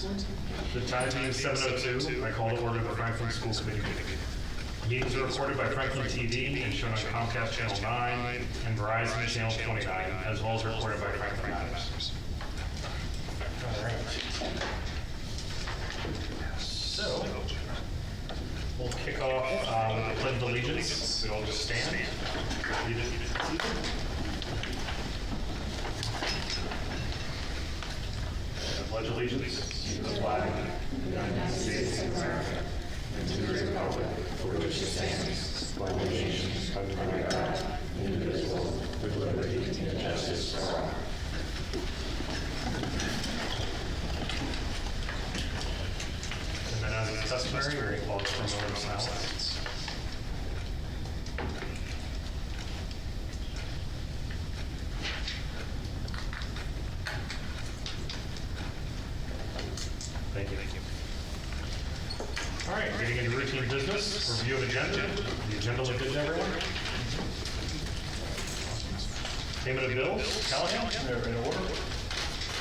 The time is 7:02. I call to order the Franklin School Committee meeting. Meetings are recorded by Franklin TV and shown on Comcast Channel 9 and Verizon Channel 29, as well as recorded by Franklin Matters. All right. So, we'll kick off with the Pledge of Allegiance. We'll all just stand. Pledge allegiance to the flag of the United States of America and to the republic for which it stands, one nation, under God, indivisible, with liberty and justice for all. And then, as is customary, we'll pause for a moment of silence. Thank you. All right, getting into routine business, review of agenda. The agenda look good to everyone? Payment of bills, Callahan? They're in order.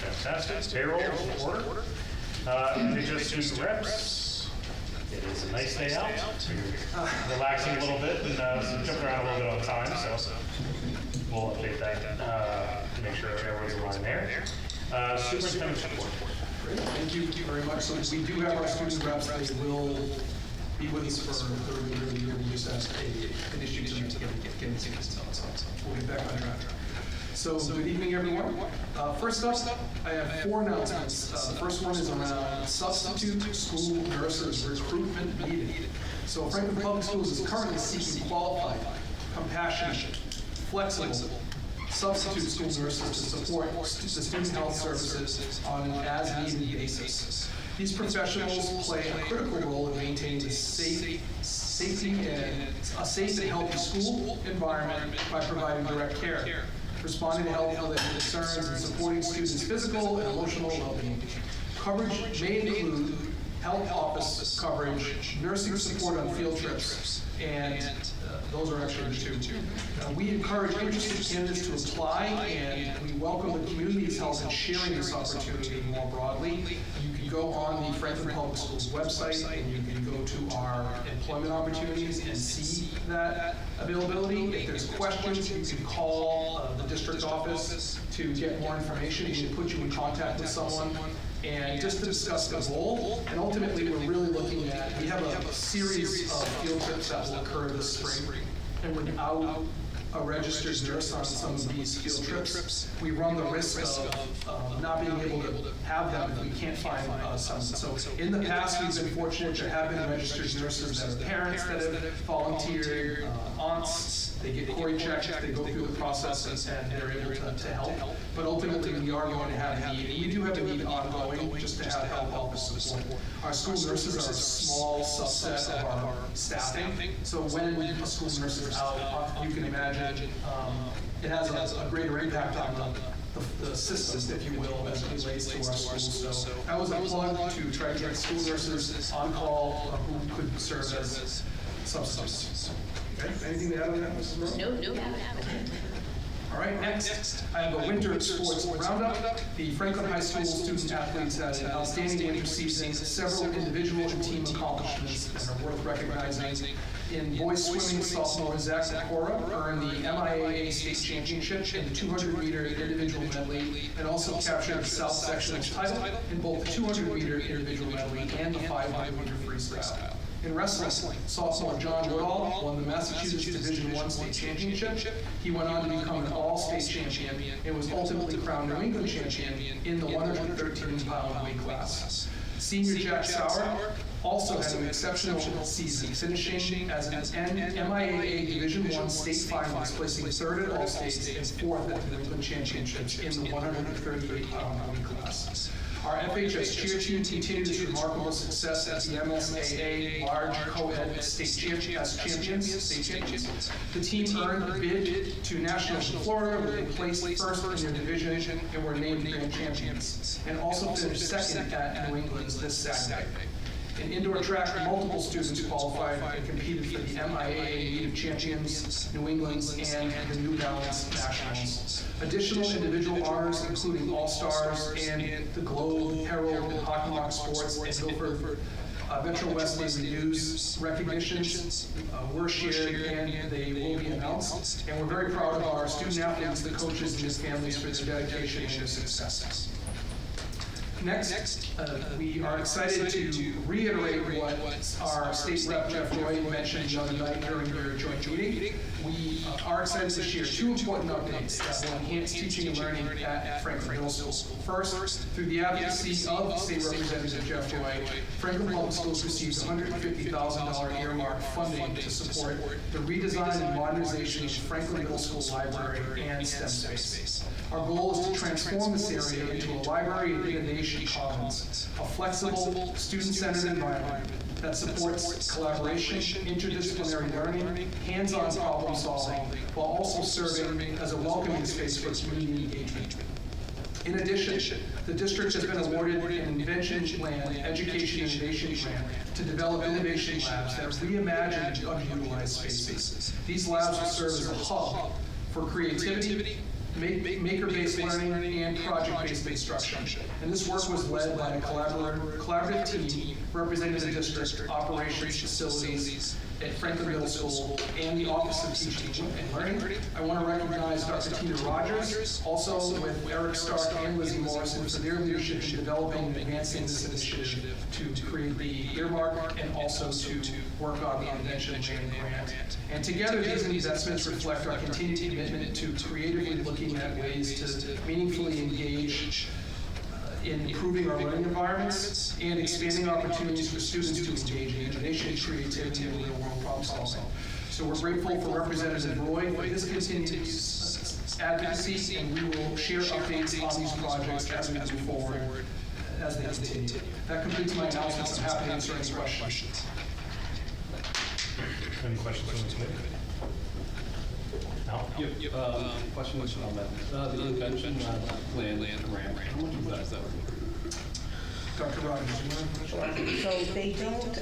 Fantastic. Payroll, in order. NHS reps. It is a nice day out. We're relaxing a little bit and jumping around a little bit on time, so we'll update that to make sure everyone's aligned there. Superintendent's report. Great, thank you very much. So we do have our student reps. They will be with us for the remainder of the year. We just asked an issue to get tickets. We'll get back on track. So good evening, everyone. First up, I have 4 announcements. The first one is around substitute school nurses recruitment meeting. So Franklin Public Schools is currently seeking qualified, compassionate, flexible, substitute school nurses to support the student health services on an as-needed basis. These professionals play a critical role in maintaining a safe and healthy school environment by providing direct care, responding to health-related concerns, and supporting students' physical and emotional well-being. Coverage may include health office coverage, nursing support on field trips, and those are actually the two. We encourage interested candidates to apply, and we welcome the community's help in sharing this opportunity more broadly. You can go on the Franklin Public Schools website, and you can go to our employment opportunities and see that availability. If there's questions, you can call the district office to get more information. We can put you in contact with someone. And just to discuss the goal, and ultimately we're really looking at, we have a series of field trips that will occur this spring, and without a registered nurse on some of these field trips, we run the risk of not being able to have them if we can't find someone. So in the past, we've been fortunate to have been registered nurses that are parents that have volunteered, aunts. They get Cory checked, they go through the process, and they're able to help. But ultimately, we are going to have a need. We do have a need ongoing just to have health office support. Our school nurses are a small subset of our staffing. So when a school nurse is out, you can imagine it has a greater impact on the system, if you will, as it relates to our schools. So that was a plug to try to get school nurses on call who could serve as substitutes. Okay. Anything to add on that, Mrs. Rowe? No. All right, next, I have a winter sports roundup. The Franklin High School student athletes had an outstanding winter season, several individual and team accomplishments that are worth recognizing. In boys swimming, sophomore Zach Cora earned the MIAA state championship in the 200-meter individual medley, and also captured the South Sectionals title in both the 200-meter individual medley and the 500-meter freestyle. In wrestling, sophomore John Woodall won the Massachusetts Division I state championship. He went on to become an all-state champion and was ultimately crowned New England champion in the 113-pound weight class. Senior Jack Sauer also had an exceptional season, finishing as an MIAA Division I state finalist, placing 3rd at all states and 4th at the New England championships in the 138-pound weight class. Our FHS cheer team continued its remarkable success as the MSAA large co-ed state champions. The team earned a bid to nationals in Florida, where they placed first in their division and were named grand champions, and also finished second at New England's this Saturday. In indoor track, multiple students qualified and competed for the MIAA Meet of Champions, New England's, and the New Balance Nationals. Additional individual honors, including All-Stars and the Globe, Herald, and Hockey Mock Sports, and Milford Metro West Day Reviews recognitions were shared, and they will be announced. And we're very proud of our student athletes, the coaches, and their families for their dedication and their success. Next, we are excited to reiterate what our state rep Jeff Roy mentioned the other night during your joint meeting. We are excited to share two important updates that will enhance teaching and learning at Franklin Middle School. First, through the advocacy of State Representative Jeff Roy, Franklin Public Schools received $150,000 earmark funding to support the redesign and modernization of Franklin Middle School library and STEM space. Our goal is to transform this area into a library and innovation commons, a flexible, student-centered environment that supports collaboration, interdisciplinary learning, hands-on problem solving, while also serving as a welcoming space for community engagement. In addition, the district has been awarded an Invention Land Education Innovation Grant to develop innovation labs that reimagine unutilized spaces. These labs will serve as a hub for creativity, maker-based learning, and project-based instruction. And this work was led by a collaborative team representing the district, operations, facilities at Franklin Middle School, and the Office of Teaching and Learning. I want to recognize Dr. Tina Rogers, also with Eric Stark and Lizzie Morrison for their leadership in developing and advancing this initiative to create the earmark and also to work on the Invention Land Grant. And together, these investments reflect our continued commitment to creatively looking at ways to meaningfully engage in improving our learning environments and expanding opportunities for students to engage in innovation, creativity, and real-world problem solving. So we're grateful for Representative Roy for his continued advocacy, and we will share updates on these projects as we move forward as they continue. That completes my announcements. I'm happy to answer any questions. Any questions from the committee? Al? Yep. Question on that. The invention land grant. How much was that? Dr. Rogers, So they don't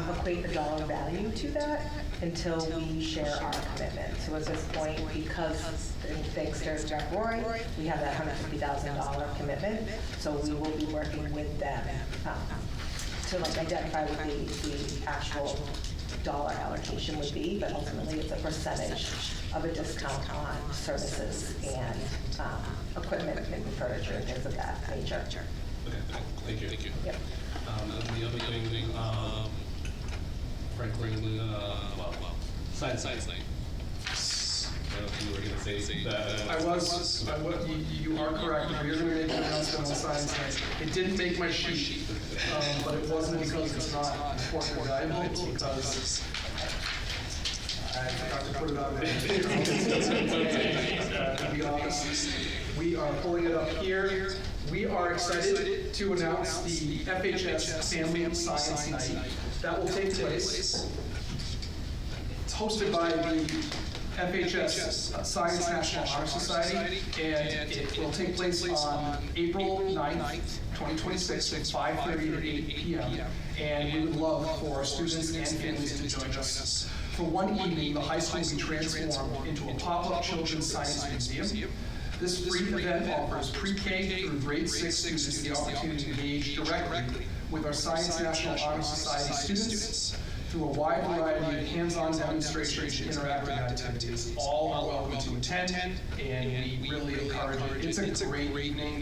equate a dollar value to that until we share our commitment. So at this point, because thanks to Jeff Roy, we have that $150,000 commitment. So we will be working with them to identify what the actual dollar allocation would be, but ultimately it's a percentage of a discount on services and equipment and furniture and things of that nature. Okay, thank you. Yep. And the other thing, Franklin, science night. I don't know if you were going to say that. You are correct. We're going to make an announcement on Science Night. It didn't make my sheet, but it wasn't because it's not important or valuable. It's because I forgot to put it on there. To be honest, we are pulling it up here. We are excited to announce the FHS Family Science Night. That will take place. It's hosted by the FHS Science National Honor Society, and it will take place on April 9th, 2026, from 5:30 to 8 p.m. And we would love for students and families to join us. For one evening, the high school will be transformed into a pop-up children's science museum. This free event offers pre-K through grade 6 students the opportunity to engage directly with our Science National Honor Society students through a wide variety of hands-on demonstrations and interactive activities. All are welcome to attend, and we really encourage it. It's a great evening.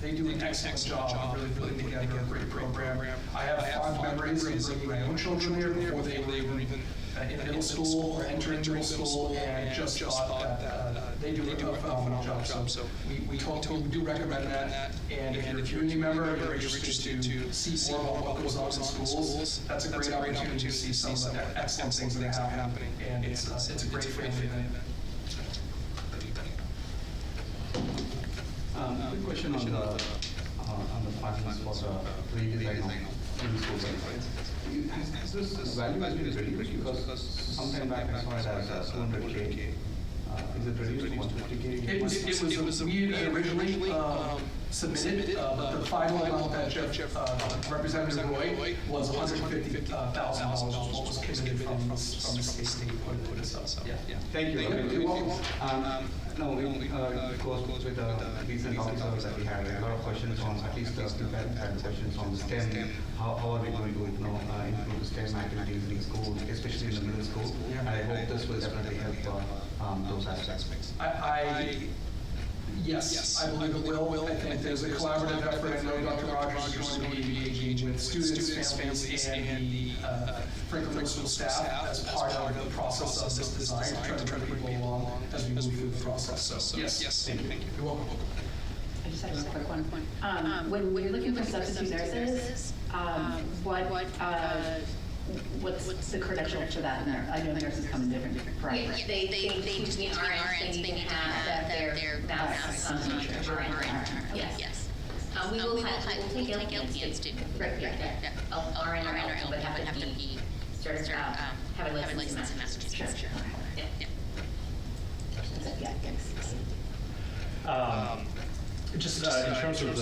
They do an excellent job of really putting together a great program. I have fond memories of bringing my own children here before they were even in middle school or entering middle school, and just thought that they do a phenomenal job. So we do recommend that, and if you're a community member, you're interested to see more about what goes on in schools, that's a great opportunity to see some of the excellent things that are happening, and it's a great family event. Quick question on the funds for the redesign of the school sites. Has this value been reduced? Because sometime back I saw it as 200K. Is it reduced to 150K? It was we had originally submitted, but the final amount that Representative Roy was $150,000 was what was committed from the state to put this up. Yeah. Thank you. You're welcome. No, it goes with the recent officers that we had. A lot of questions on, at least we've had questions on the STEM. How are we going to improve the STEM activities in schools, especially in the middle school? And I hope this will definitely help those aspects. Yes, I believe it will. I think there's a collaborative effort. I know Dr. Rogers is going to be engaging with students, families, and the Franklin Middle School staff as part of the process of this design, trying to bring people along as we move through the process. So, yes, thank you. You're welcome. I just have a quick one. When you're looking for substitute nurses, what's the credential for that? I know nurses come in different parameters. They need to be RNs, they need to have that they're Yes. We will take LPNs too. Right, yeah. RN or LP would have to be certified, have a license in Massachusetts. Sure. Yeah. Yeah, thanks. Just in terms of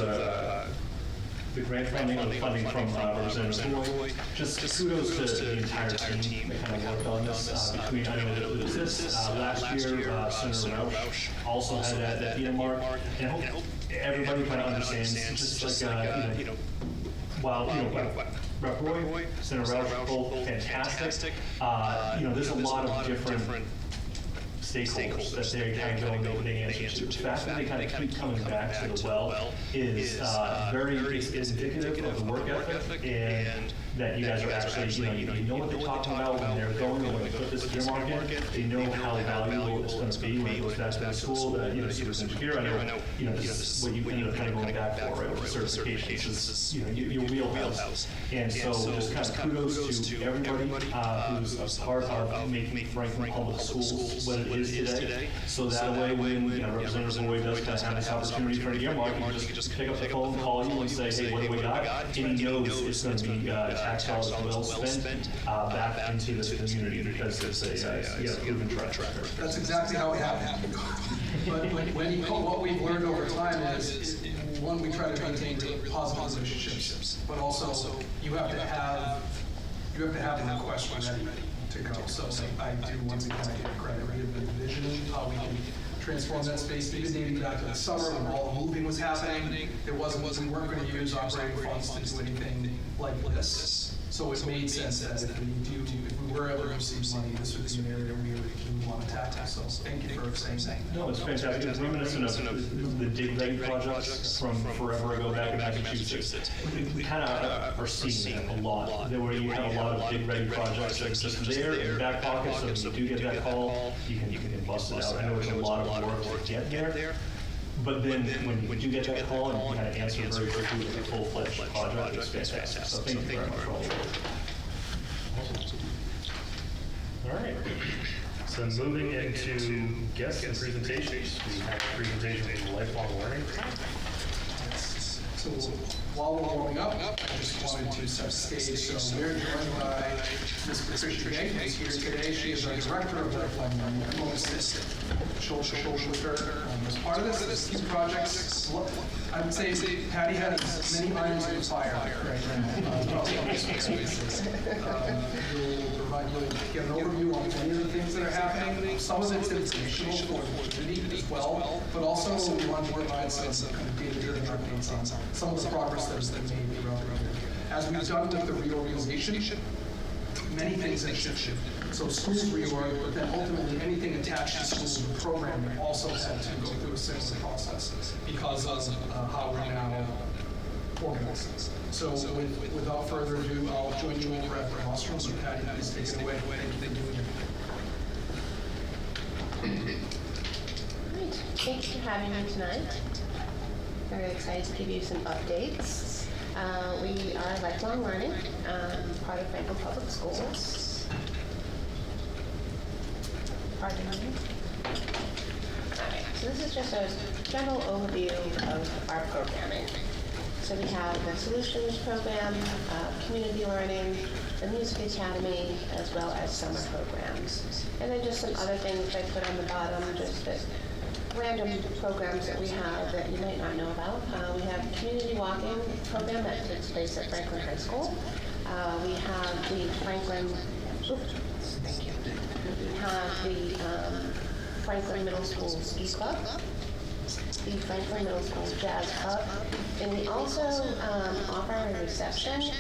the grant funding or the funding from Representative Roy, just kudos to the entire team that kind of worked on this. Between, I know that it was this, last year, Senator Roush also had that earmark, and I hope everybody kind of understands, just like, while, Rep. Roy, Senator Roush, both fantastic, there's a lot of different stakeholders that they kind of go and make the answer to. The fact that they kind of keep coming back to the well is very indicative of the work ethic, and that you guys are actually, you know what they're talking about when they're going, when they put this earmark in, they know how valuable it's going to be when it goes back to the school, that, superintendent here, I know, this is what you kind of going back for, right, with certifications, is, your wheelhouse. And so just kind of kudos to everybody who's a part of making Franklin Public Schools what it is today. So that way, when Representative Roy does kind of have this opportunity for an earmark, you can just pick up the phone, call you, and say, hey, what do we got? And he knows it's going to be tax dollars well spent back into this community, because it's a proven track record. That's exactly how it happened. But what we've learned over time is, one, we try to maintain positive relationships, but also you have to have the request ready to go. So I do want to kind of give credit. We have the vision of how we can transform that space. Even dating back to the summer when all the moving was happening, we weren't going to use operating funds to do anything like this. So it made sense that if we were able to receive money, this would be an area we would want to tackle. So thank you for saying that. No, it's fantastic. It's reminiscent of the dig ready projects from forever ago back in Massachusetts. We kind of are seeing that a lot. There where you have a lot of dig ready projects that are just there in your back pocket, so if you do get that call, you can bust it out. I know it's a lot of work to get there. But then when you get that call and you kind of answer very quickly with a full-fledged project, it's fantastic. So thank you very much for all your work. All right. So moving into guests and presentations, we have a presentation on lifelong learning. So while we're warming up, I just wanted to set the stage. So we're joined by Ms. Patricia Gay, who's here today. She is our director of lifelong learning. I'm going to sit shoulder to shoulder with her as part of this. These projects, I would say Patty has many irons in the fire right now. You'll get an overview on many of the things that are happening. Some of it's informational for the community as well, but also we want to provide some kind of data-driven updates on some of the progress that has been made throughout the year. As we've done with the reorganization, many things have shifted. So schools reorg, but then ultimately anything attached to schools and programming also had to go through a similar process because of how we're now organized. So without further ado, I'll join you over at the rostrum. So Patty, please take it away. Thank you. Great. Thanks for having me tonight. Very excited to give you some updates. We are lifelong learning, part of Franklin Public Schools. Pardon me. Alright, so this is just a general overview of our programming. So we have the Solutions program, community learning, the Music Academy, as well as summer programs. And then just some other things I put on the bottom, just that random programs that we have that you might not know about. We have a community walk-in program that takes place at Franklin High School. We have the Franklin, thank you. We have the Franklin Middle School Ski Club, the Franklin Middle School Jazz Club, and we also offer a reception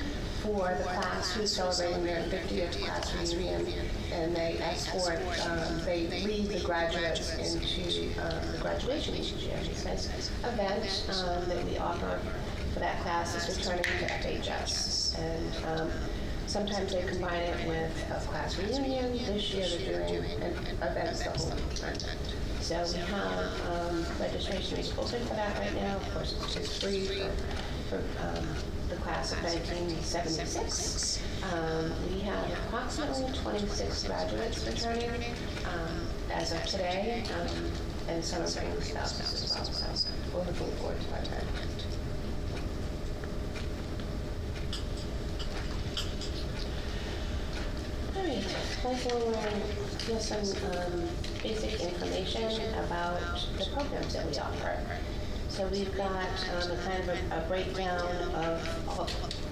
for the class who's celebrating their 50th class reunion, and they escort, they lead the graduates into the graduation each year. It's a nice event that we offer for that class is returning to FHS. And sometimes they combine it with a class reunion. This year they're doing events the whole weekend. So we have registration is open for that right now. Of course, it's free for the class of 1976. We have approximately 26 graduates returning as of today, and some are bringing spouses as well. So we're looking forward to that event. All right, lifelong learning, here's some basic information about the programs that we offer. So we've got a kind of a breakdown of,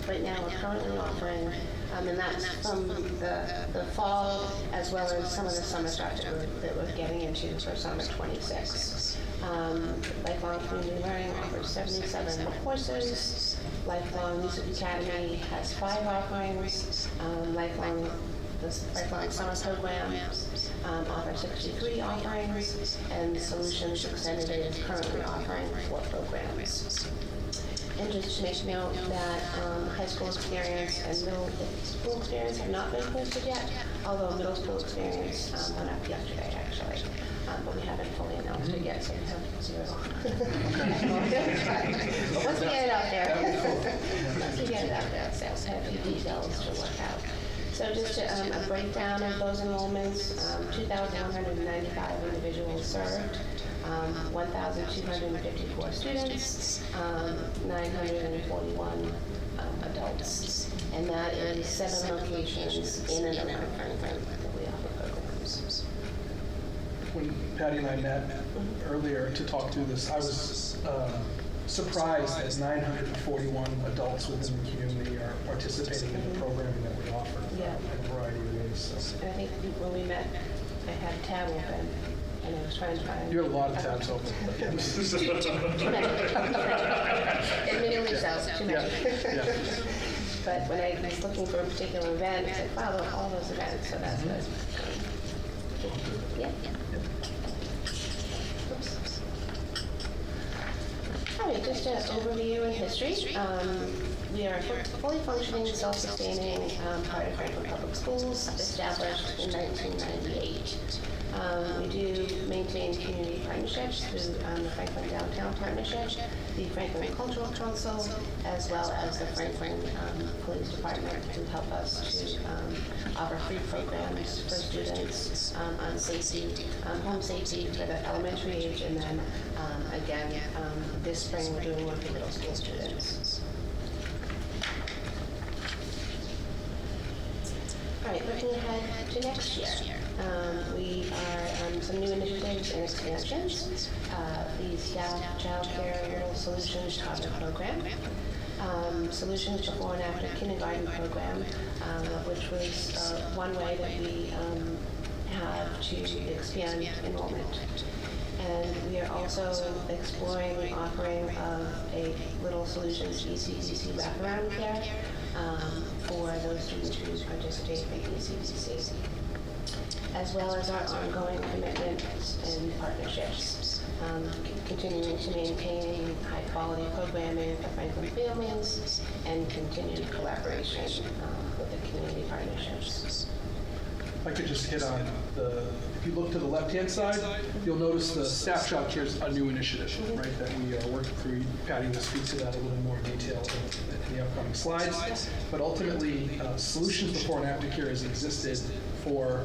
right now we're currently offering, and that's from the fall as well as some of the summer stuff that we're getting into for summer 26. Lifelong Community Learning offers 77 courses. Lifelong Music Academy has 5 offerings. The Lifelong Summer Program offers 63 offerings, and Solutions Extended is currently offering 4 programs. And just to make note that high school experience and middle school experience have not been posted yet, although middle school experience went up yesterday, actually. But we haven't fully announced it yet, so we have 0. But once we get it out there, so I have a few details to work out. So just a breakdown of those enrollments, 2,195 individuals served, 1,254 students, 941 adults, and that is 7 locations in and around Franklin that we offer programs. When Patty and I met earlier to talk through this, I was surprised that 941 adults within the community are participating in the programming that we offer in a variety of ways. So. And I think when we met, I had a tab open, and I was trying to find... You have a lot of tabs open. Too many. Admittedly so, too many. Yeah. But when I was looking for a particular event, I said, wow, all those events, so that's good. Yeah. All right, just an overview in history. We are a fully functioning, self-sustaining part of Franklin Public Schools, established in 1998. We do maintain community partnerships through the Franklin Downtown Partnership, the Franklin Cultural Council, as well as the Franklin Police Department, who help us to offer free programs for students on safety, home safety for the elementary age, and then again, this spring we're doing one for middle school students. All right, looking ahead to next year, we are some new initiatives and expansions. The Staff Child Care Rural Solutions Toddler Program, Solutions Before and After Kindergarten Program, which was one way that we have to expand enrollment. And we are also exploring the offering of a Little Solutions ECDC wraparound care for those students who participate in ECDC, as well as our ongoing commitments and partnerships, continuing to maintain high-quality programming for Franklin families and continued collaboration with the community partnerships. If I could just hit on if you look to the left-hand side, you'll notice the Staff Child Care is a new initiative, right, that we are working through. Patty will speak to that a little more detail in the upcoming slides. But ultimately, Solutions Before and After Care has existed for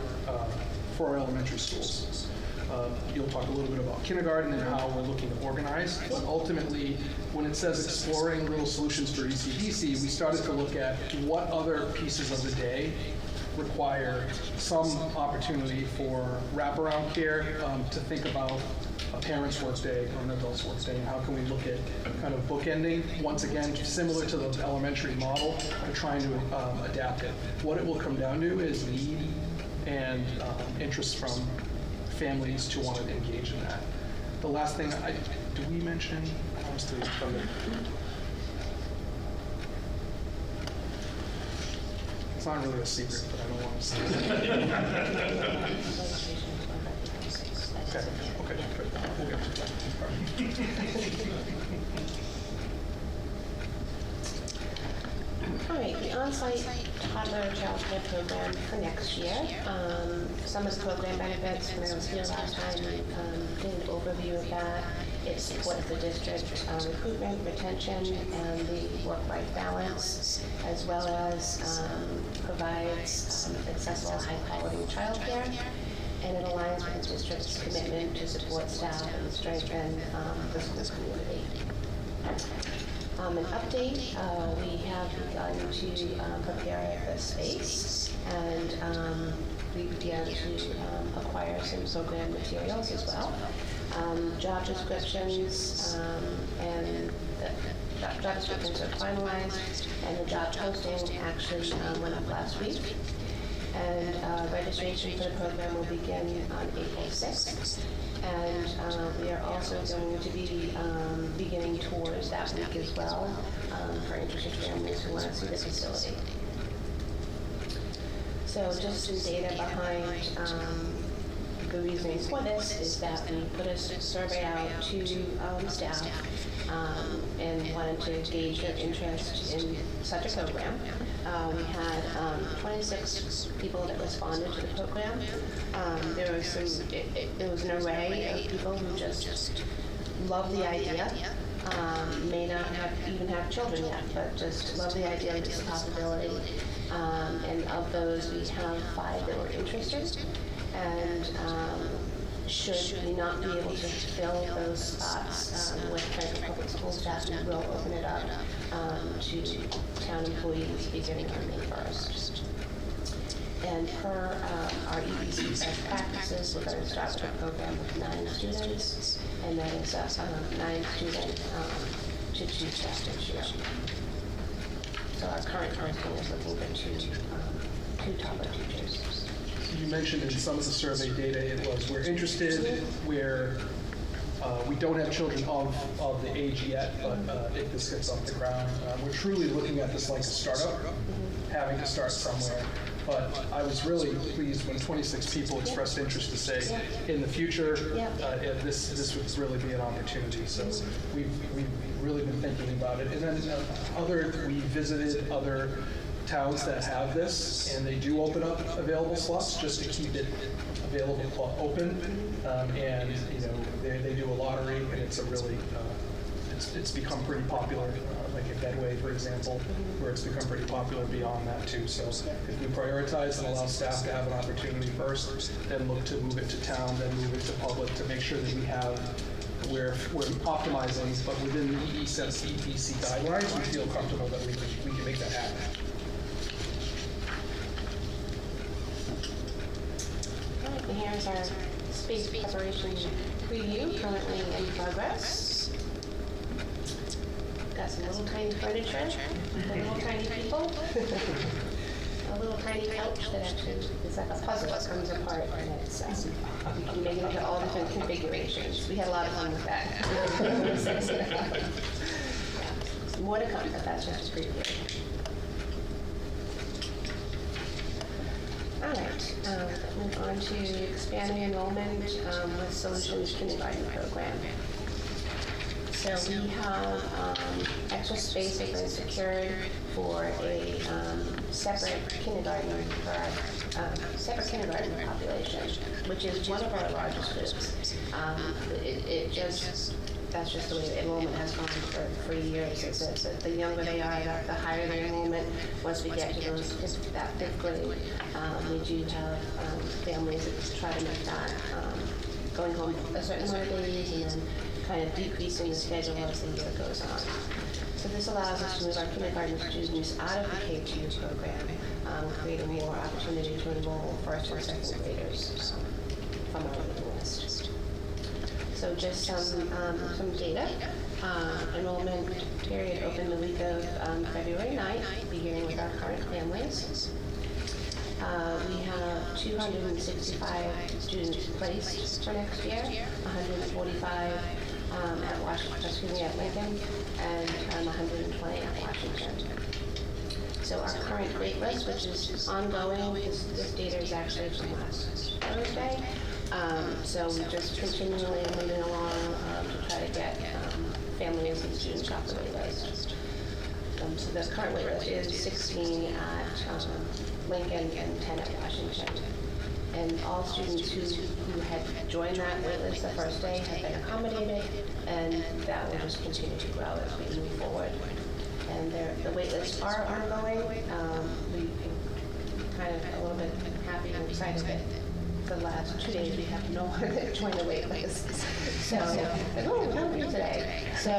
our elementary schools. You'll talk a little bit about kindergarten and how we're looking to organize. But ultimately, when it says exploring little solutions for ECDC, we started to look at what other pieces of the day require some opportunity for wraparound care, to think about a parent's workday or an adult's workday, and how can we look at kind of bookending, once again, similar to the elementary model, and trying to adapt it. What it will come down to is need and interest from families to want to engage in that. The last thing, do we mention, honestly, from the, it's not really a secret, but I don't want to say it. Okay, good. We'll get to that. All right, the on-site toddler childcare program for next year. Some of the program benefits, when I was here last time, we did an overview of that. It supports the district recruitment, retention, and the work-life balance, as well as provides accessible, high-quality childcare. And it aligns with the district's commitment to support staff and strengthen the school community. An update, we have begun to prepare the space, and we began to acquire some program materials as well. Job descriptions and the job descriptions are finalized, and the job posting actually went up last week. And registration for the program will begin on April 6th. And we are also going to be beginning tours that week as well for interested families who want to see the facility. So just some data behind the reasoning for this is that we put a survey out to staff and wanted to gauge their interest in such a program. We had 26 people that responded to the program. There was an array of people who just love the idea, may not even have children yet, but just love the idea of this possibility. And of those, we have 5 that were interested. And should we not be able to fill those spots with Franklin Public School staff, we will open it up to town employees beginning on May 1st. And per our EBC best practices, we're going to start with a program with 9 students, and that is 9 students to 2 staff this year. So our current posting is looking for 2 toddler teachers. You mentioned in some of the survey data, it was we're interested, where we don't have children of the age yet, but if this gets off the ground, we're truly looking at this like a startup, having to start somewhere. But I was really pleased when 26 people expressed interest to say, in the future, this would really be an opportunity. So we've really been thinking about it. And then we visited other towns that have this, and they do open up available slots just to keep it available open. And they do a lottery, and it's a really it's become pretty popular. Like in Bedway, for example, where it's become pretty popular beyond that too. So if we prioritize and allow staff to have an opportunity first, then look to move it to town, then move it to public to make sure that we're optimizing, but within the EPC guidelines, we feel comfortable that we can make that happen. And here's our space preparation preview, currently in progress. Got some little tiny furniture, little tiny people, a little tiny couch that actually is like a puzzle that comes apart, and it's you can make it into all different configurations. We had a lot of fun with that. More to come, but that's just a preview. All right, move on to expanding enrollment with Solutions Kindergarten Program. So we have extra space that's been secured for a separate kindergarten population, which is one of our largest groups. That's just the way the enrollment has gone for years. Is that the younger they are, the higher the enrollment. Once we get to that 5th grade, we do have families that try to make that going home a certain number of days and then kind of decreasing the schedule as the year goes on. So this allows us to move our kindergarten students out of the K-2 program, creating more opportunity to enroll first and second graders from our waiting list. So just some data. Enrollment period opened the week of February 9th, beginning with our current families. We have 265 students placed for next year, 145 at Lincoln, and 120 at Washington. So our current wait list, which is ongoing, this data is actually from last Thursday. So we're just continually moving along to try to get families and students off the wait list. So the current wait list is 16 at Lincoln and 10 at Washington. And all students who had joined that wait list the first day have been accommodated, and that will just continue to grow as we move forward. And the wait lists are ongoing. We've been kind of a little bit happy and excited that the last 2 days we have no one that joined the wait list. So, nobody today. So,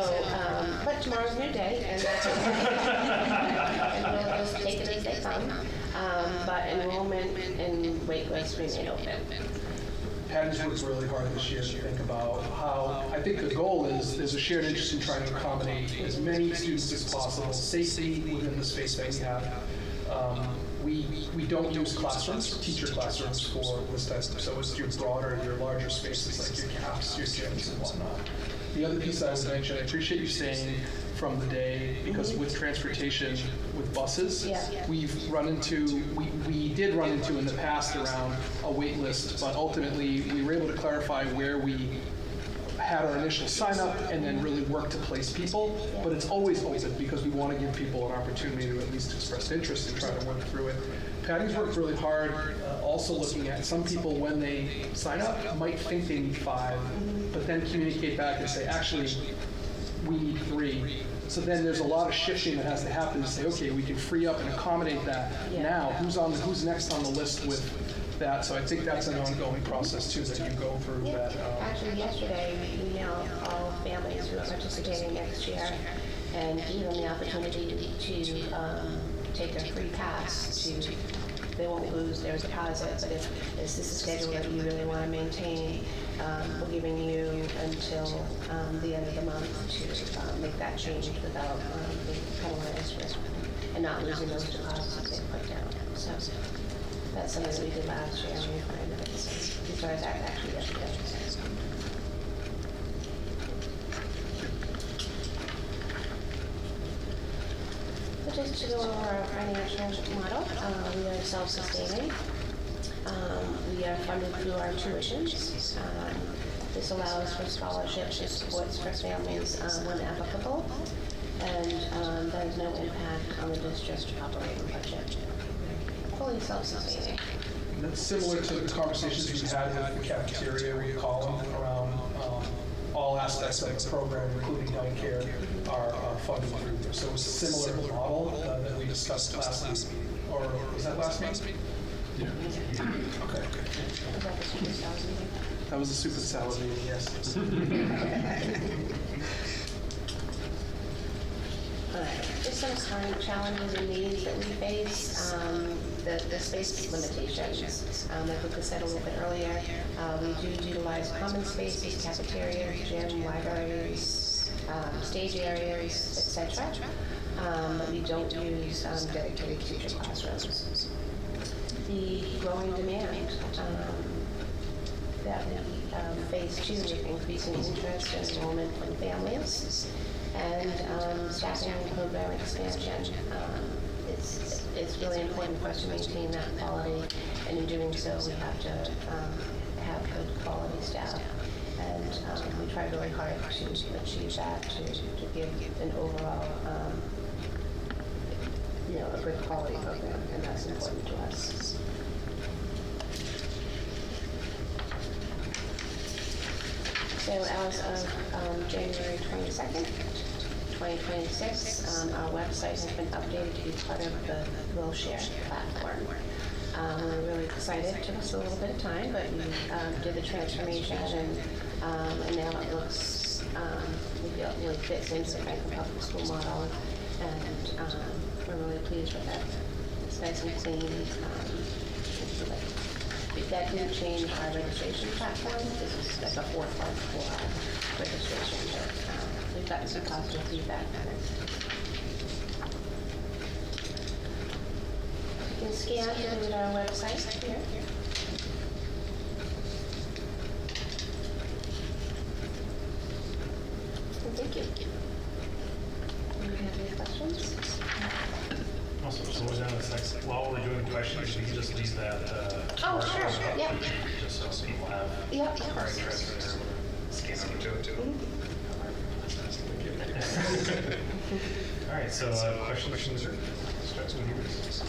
but tomorrow's a new day, and that's okay. And we'll just take it as they come. But enrollment and wait lists remain open. Patty's worked really hard this year to think about how, I think the goal is, there's a shared interest in trying to accommodate as many students as possible, safely within the space that we have. We don't use classrooms, teacher classrooms for this type, so it's your broader, your larger spaces like your caps, your gyms and whatnot. The other piece I would mention, I appreciate you saying from the day, because with transportation, with buses, we've run into, we did run into in the past around a wait list, but ultimately we were able to clarify where we had our initial sign up and then really work to place people, but it's always open because we want to give people an opportunity to at least express interest and try to work through it. Patty's worked really hard also looking at some people when they sign up might think they need 5, but then communicate back and say, actually, we need 3. So then there's a lot of shifting that has to happen to say, okay, we can free up and accommodate that now. Who's next on the list with that? So I think that's an ongoing process too that you go through. Yeah. That. Actually, yesterday we emailed all families who are participating next year and give them the opportunity to take a free pass to. They won't lose their deposit, but if this is a schedule that you really want to maintain, we're giving you until the end of the month to make that change without being penalized and not losing those deposits that they put down. So that's something that we did last year, and we find that we started that actually yesterday. So just to go over our financial model, we are self-sustaining. We are funded through our tuitions. This allows for scholarships and supports for families when applicable, and there is no impact on the district operating budget. Fully self-sustaining. That's similar to the conversations we've had with the cafeteria, we call them, around all aspects of the program, including health care, are funded through there. So it's a similar model that we discussed last week, or was that last meeting? Yeah. Okay. That was a super salad meeting, yes. Just some current challenges and needs that we face. The space limitations. Like Lucas said a little bit earlier, we do utilize common spaces, cafeterias, gym, libraries, stage areas, etc. But we don't use dedicated teacher classrooms. The growing demand that we face too, with increasing interest and enrollment from families, and staffing and program expansion. It's really important for us to maintain that quality, and in doing so, we have to have good quality staff. And we try really hard to achieve that, to give an overall, a good quality program, and that's important to us. So as of January 22nd, 2026, our website has been updated to be part of the WillShare platform. We're really excited. It took us a little bit of time, but we did the transformation, and now it looks, we feel it really fits into the Franklin Public School model, and we're really pleased with it. It's nice and clean. That didn't change our registration platform. This is like a fourth one for our registration. But we've gotten some positive feedback on it. You can scan to go to our website here. Thank you. Do you have any questions? Also, so we're down to sex. While we're doing questions, you can just leave that. Oh, sure. Yep. Just so people have Yep. our address there. Scan over to it. All right, so questions or starts with yours.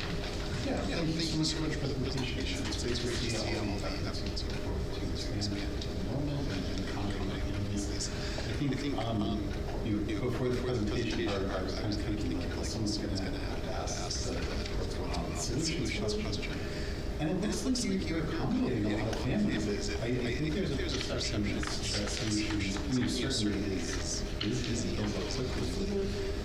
Yeah, thank you so much for the presentation. It's great to see how that's going to expand normal and accommodate needs. I think before the presentation, I was kind of thinking someone's going to have to ask the solutions question. And it looks like you're accommodating a lot of families. I think there's a perception that solutions certainly is easy and quickly.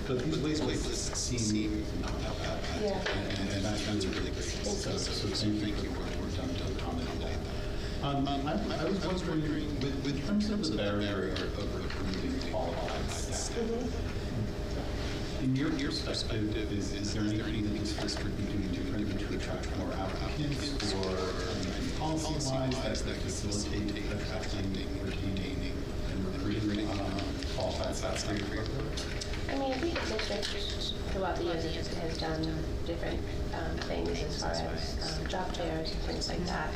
But these waitlists seem not that bad. Yeah. And that's really great. So thank you for what we've done to accommodate that. I was wondering, with terms of the barrier of recruiting qualified staff, in your perspective, is there anything that this district would be doing differently to attract more applicants, or policy-wise that facilitate attracting, retaining, and recruiting qualified staff for your program? I mean, I think the district throughout the years has done different things as far as job fairs and things like that.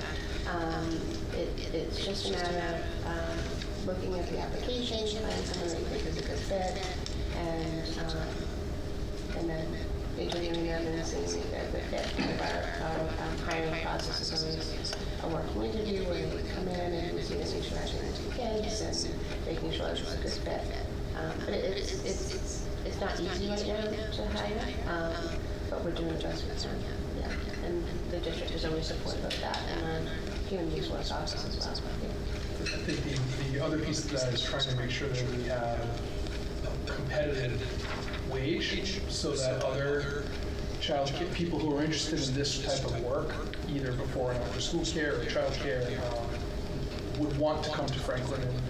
It's just a matter of looking at the application, finding someone that you think is a good fit, and then interviewing them and seeing if they're a good fit. Our hiring process is always a working interview where they come in and we see them interacting with kids and making sure it's a good fit. But it's not easy right now to hire, but we're doing just what we can. Yeah, and the district is always supportive of that, and our human resource office as well. Yeah. I think the other piece of that is trying to make sure that we have a competitive wage so that other people who are interested in this type of work, either before and after school care or child care, would want to come to Franklin and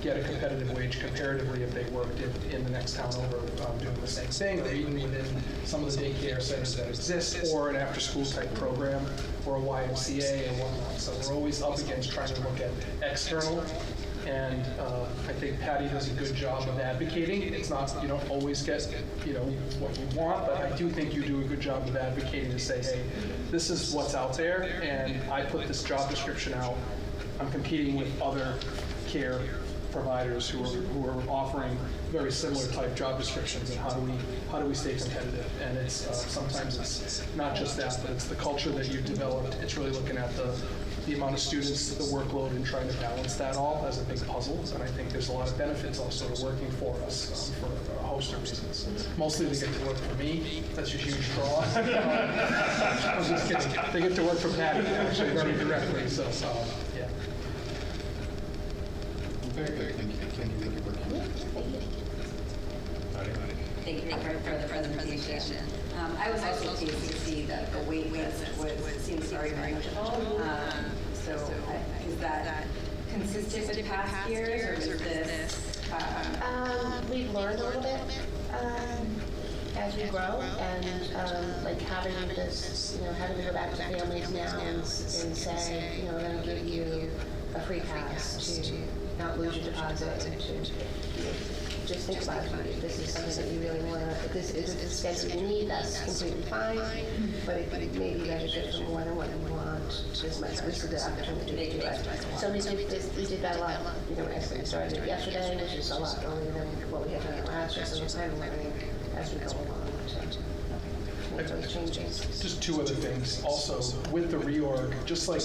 get a competitive wage comparatively if they worked in the next town over doing the same thing, or even within some of the daycare centers that exist, or an after-school type program, or a YMCA or whatnot. So we're always up against trying to look at external, and I think Patty does a good job of advocating. It's not, you don't always get, what you want, but I do think you do a good job of advocating to say, hey, this is what's out there, and I put this job description out. I'm competing with other care providers who are offering very similar type job descriptions, and how do we stay competitive? And it's sometimes it's not just that, but it's the culture that you've developed. It's really looking at the amount of students, the workload, and trying to balance that all as a big puzzle. And I think there's a lot of benefits also to working for us for a host of reasons. Mostly they get to work for me. That's a huge draw. I was just kidding. They get to work for Patty actually very directly. So yeah. Very good. Thank you. Thank you for the presentation. I was also pleased to see that the wait list seems very manageable. So is that consistent with past years, or is this? We've learned a little bit as we grow, and like having this, how do we go back to families now and say, we're going to give you a free pass to not lose your deposit, and to just think about it. This is something that you really want to, if this isn't the schedule you need, that's completely fine, but if you maybe register for more than what you want, this is the opportunity to do it. So we did that a lot, as we started yesterday, which is a lot earlier than what we had done last year, so we're kind of learning as we go along to make those changes. Just two other things. Also, with the reorg, just like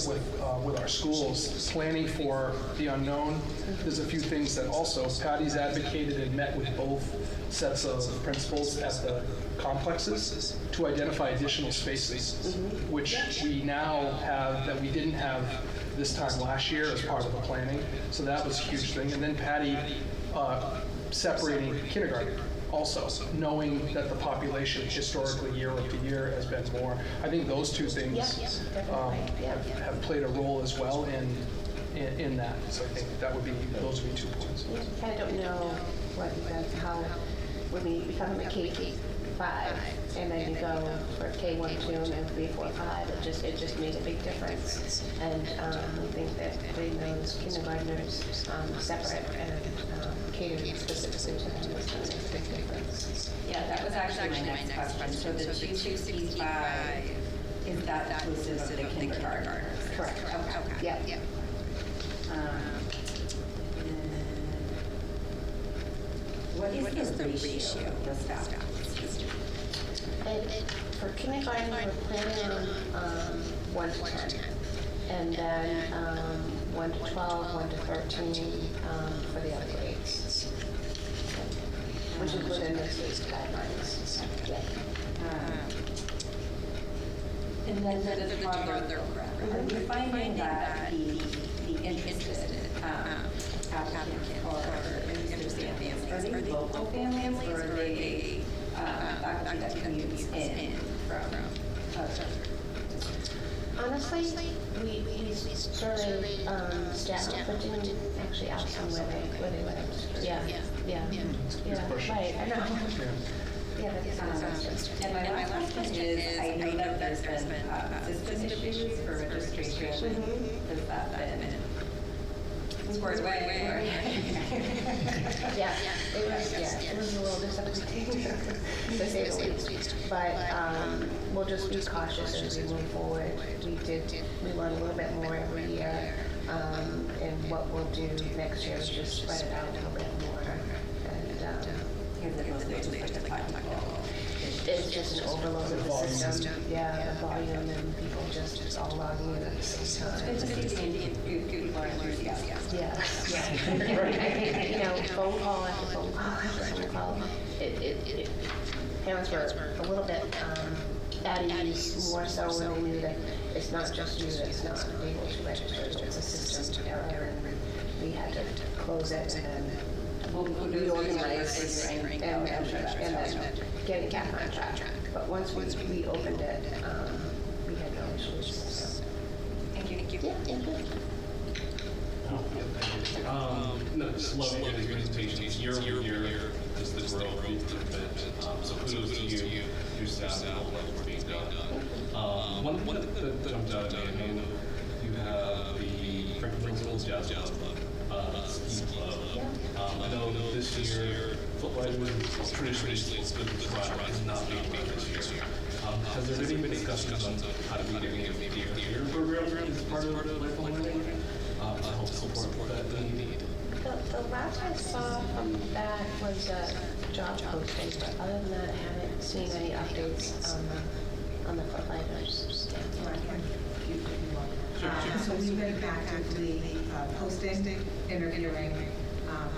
with our schools, planning for the unknown, there's a few things that also Patty's advocated and met with both sets of principals at the complexes to identify additional spaces, which we now have that we didn't have this time last year as part of the planning. So that was a huge thing. And then Patty separating kindergarten also, knowing that the population historically year after year has been more. I think those two things have played a role as well in that. So I think those would be 2 points. We kind of don't know what you guys, how, when we become a K-5, and then you go for K1, 2, and then 3, 4, 5, it just made a big difference. And we think that putting those kindergartners separate and catering specifically to them is going to make a big difference. Yeah, that was actually my next question. So the 265, is that inclusive of the kindergarten? Correct. Okay. Yeah. What is the ratio of the staff? For kindergarten, we're planning on 1 to 10, and then 1 to 12, 1 to 13 for the other grades, which is within the state's guidelines. And then for the toddler program, are you finding that the interested applicants or interested families, are they local families or are they faculty that commutes in from other? Honestly, we surveyed staff, but didn't actually ask them where they went. Yeah, right, I know. Yeah, that's and my last question is, I know that there's been system issues for registration. Has that been squared away? Yeah, it was a little disappointing, to say the least. But we'll just be cautious as we move forward. We learn a little bit more every year, and what we'll do next year is just spread it out a little bit more. It's just an overload of the system. Yeah, the volume and people just all logging in at the same time. It's just people are enthusiastic. Yeah. You know, phone call after phone call after phone call. Parents were a little bit at ease, more so when they knew that it's not just you that's not able to register, it's a system error, and we had to close it and then reorganize and then getting back on track. But once we reopened it, we had no issues. So. Thank you. Yeah, thank you. No, just love your presentations year over year, just the growth so kudos to you, your staff, and all the work being done. One that jumped out at me, I know you have the Franklin Schools Jazz Club, Ski Club. I know this year, Footlighters traditionally it's been is not being made this year. Has there been any discussions on how to be getting a peer program as part of lifelong learning to help support that need? The last I saw from that was a job posting, but other than that, I haven't seen any updates on the Footlighters. So we've been actively posting, interviewing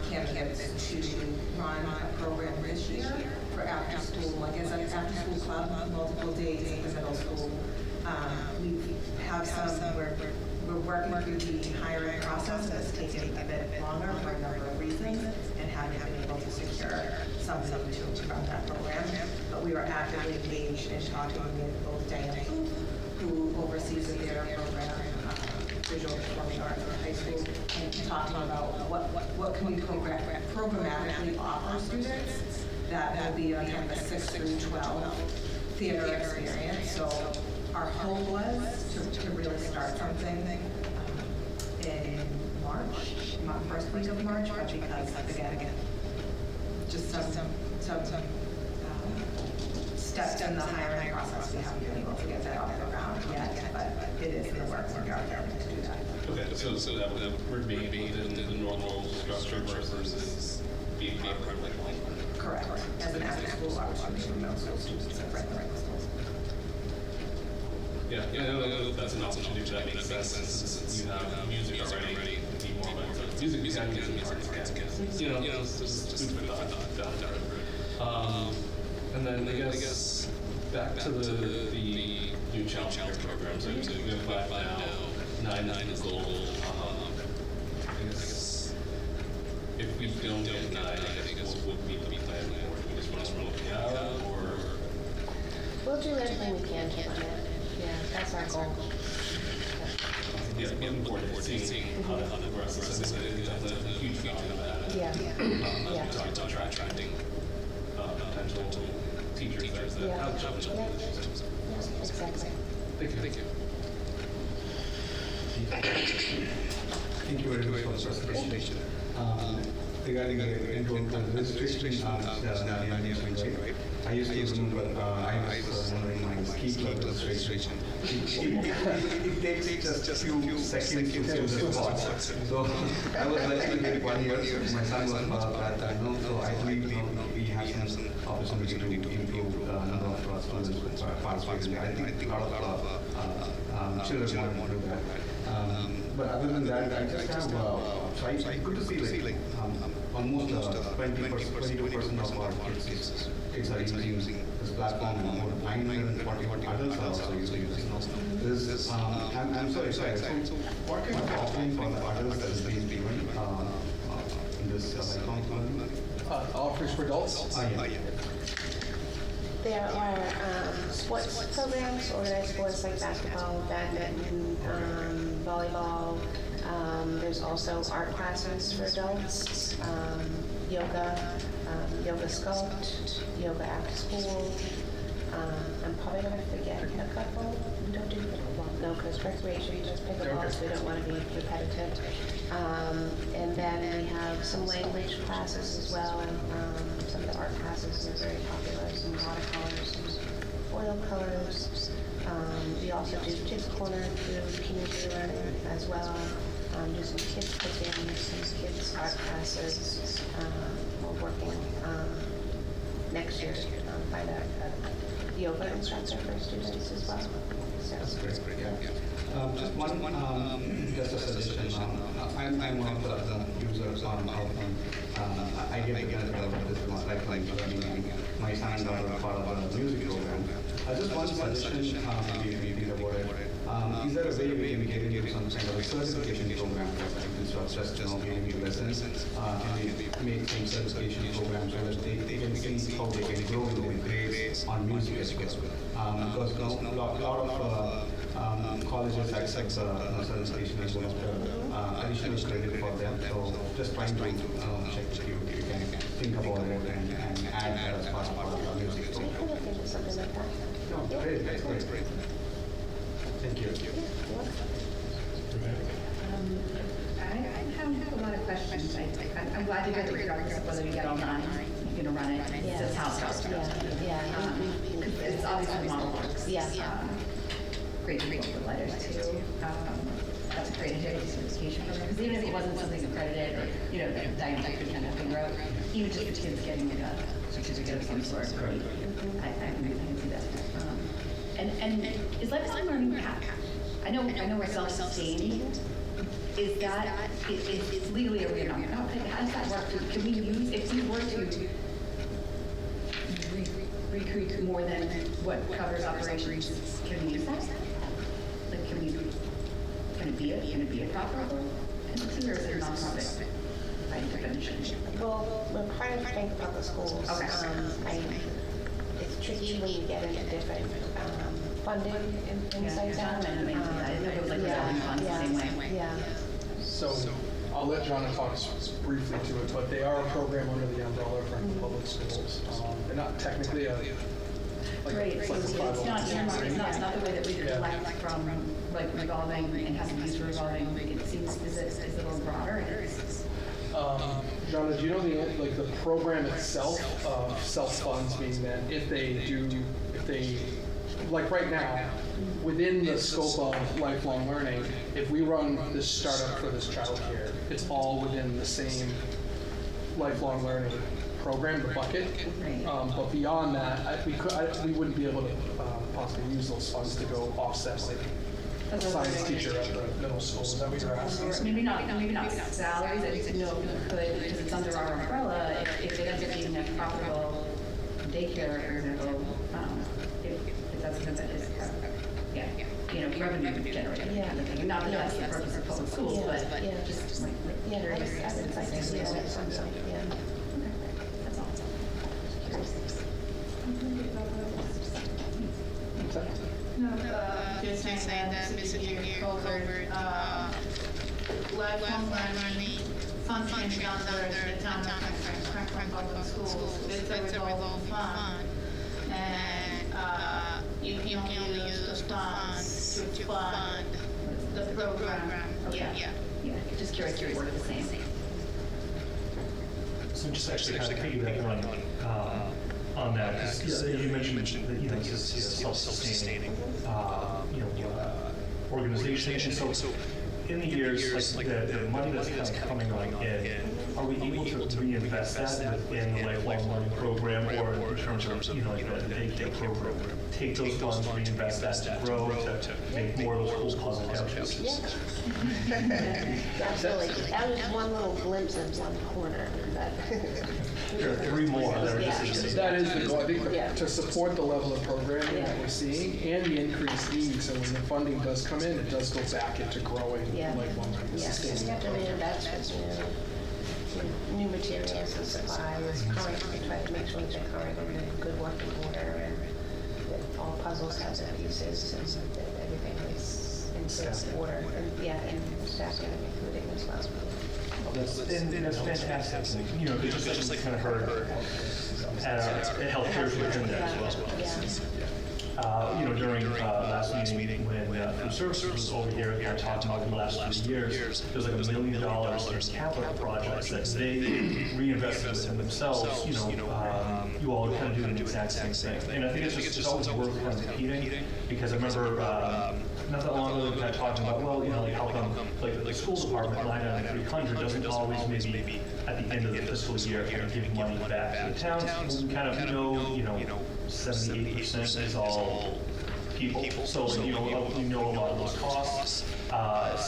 candidates to run a program this year for after school, like as an after school club, multiple days in the middle school. We have some, we're working through the hiring process, and it's taken a bit longer for a number of reasons, and haven't been able to secure somebody to run that program. But we are actively engaged in talking with both Diane, who oversees the theater program, visual performing arts in high school, and talking about what can we programmatically offer students that will be a kind of a 6 through 12 theater experience. So our hope was to really start something in March, first week of March, but because again, just some steps in the hiring process, we haven't been able to get that off the ground yet, but it is in the works, and we are going to do that. Okay, so that would be within the normal structure versus being part of lifelong learning. Correct. As an after-school opportunity for middle school students at Franklin schools. Yeah, no, that's an opportunity that makes sense since you have music already. Be more about music can get you know, just food for thought down there. And then I guess back to the new challenge program. So we have 5 now, 9 is the goal. I guess if we don't get 9, I guess what would be the plan for? We just have, or? We'll do everything we can to run it. Yeah, that's our goal. Yeah, looking forward to seeing how that progresses. So that's a huge feature of that. Yeah. Yeah. Talking about attracting potential teachers that Yeah. have challenges. Yeah. Yeah, exactly. Thank you. Thank you. Thank you very much for the presentation. Regarding the enrollment and registration, right? I used to remember, I was wondering my ski club registration. It takes just few seconds to fill the spot. So I was lucky to get 1 year. My son was part of that, so I believe we have some opportunity to improve number of students participating. I think a lot of children want to do that. But other than that, I just have, so it's good to see like almost 22% of our kids are using this platform, and more than 940 adults are also using this. I'm sorry. So what kind of offering for the adults that is being given in this platform? Offers for adults? Yeah. There are sports programs, organized sports like basketball, badminton, volleyball. There's also art classes for adults, yoga, yoga sculpt, yoga after school. I'm probably going to forget a couple. We don't do pickleball, no, because recreation does pickleball, so we don't want to be repetitive. And then we have some language classes as well, and some of the art classes are very popular, some watercolors, some oil colors. We also do Kids Corner through community learning as well. Do some kids cooking, some kids art classes. We're working next year to find a yoga instructor for students as well. So. That's great. Yeah. Just one, just a suggestion. I'm one of the users on I get the benefit of this lifeline learning. My son and daughter are part of the music program. Just one suggestion, maybe about it. Is there a way we can get into some kind of a certification program instead of just giving you lessons? Can we make some certification programs so that they can see how they can grow in their grades on music as well? Because a lot of colleges accept certification as well as additional credit for them. So just trying to check if you can think about it and add that as part of our music program. I can look into something like that. No, great. Thank you. I have a lot of questions. I'm glad to hear that regardless of whether you get online, you're going to run it. Yeah. It's how it goes. Yeah. It's obviously model works. Yeah. Great to reach Footlighters too. That's a great integrity certification program. Because even if it wasn't something accredited or, that Diane kind of thing wrote, even just for kids getting a certificate of some sort, I can see that. And is lifetime learning capped? I know we're self-sustained. Is that, it's legally or we're not? How does that work? Can we use, if we were to recruit more than what covers operations, can we use that? Like, can it be a profitable entity or is it a nonprofit by definition? Well, we're part of Bank of Public Schools. Okay. It's tricky when you get into different funding and things like that. I didn't know it was like revolving funds the same way. Yeah. So I'll let Jonna talk briefly to it, but they are a program under the umbrella of Franklin Public Schools. They're not technically Right, so it's not the way that we collect from like revolving and has to be used for revolving. It seems is a little broader. Jonna, do you know the program itself self-funds, meaning that if they like right now, within the scope of lifelong learning, if we run this startup for this childcare, it's all within the same lifelong learning program, the bucket. But beyond that, we wouldn't be able to possibly use those funds to go offset like a science teacher at the middle school. Is that what you're asking? Maybe not salaries. I think you could, because it's under our umbrella. If it ends up being a profitable daycare, for example, if that's something that is, revenue generating. Yeah. Not that that's the purpose of public schools, but just like I would like to see that at some point. Yeah. That's all. sorry. No, just saying that Mr. Gear covered, lifelong learning, functioning under the town of Franklin Public Schools. It's a revolving fund, and you can only use the funds to fund the program. Yeah. Yeah, just curious if it worked the same. So just actually kind of piggybacking on that, because you mentioned that, you know, this is a self-sustaining, organization. So in the years, like the money that's kind of coming in, are we able to reinvest that in the lifelong learning program, or in terms of, you know, like the daycare program? Take those funds, reinvest that to grow, to make more of those whole puzzle couches. Yeah. Absolutely. That was one little glimpse of one corner. There are three more. Yeah. That is the goal, I think, Yeah. to support the level of programming that we're seeing and the increased needs. So when the funding does come in, it does go back into growing Yeah. lifelong learning. Yes, we have to reinvest in new materials and supplies, current, we try to make sure they're current and in good working order, and that all puzzles have their pieces, and that everything is in good order, and staffing including as well. That's fantastic. You know, just like kind of heard at healthcare within that as well. You know, during last meeting when food services was over here, we were talking about the last 3 years, there's like $1 million in capital projects that they reinvested in themselves. You know, you all are kind of doing the exact same thing. And I think it's always worth kind of repeating, because I remember not that long ago we kind of talking about, well, you know, like how come like the school department line item 300 doesn't always maybe at the end of the fiscal year kind of give money back to the towns. We kind of know, 78% is all people. So you know a lot of those costs.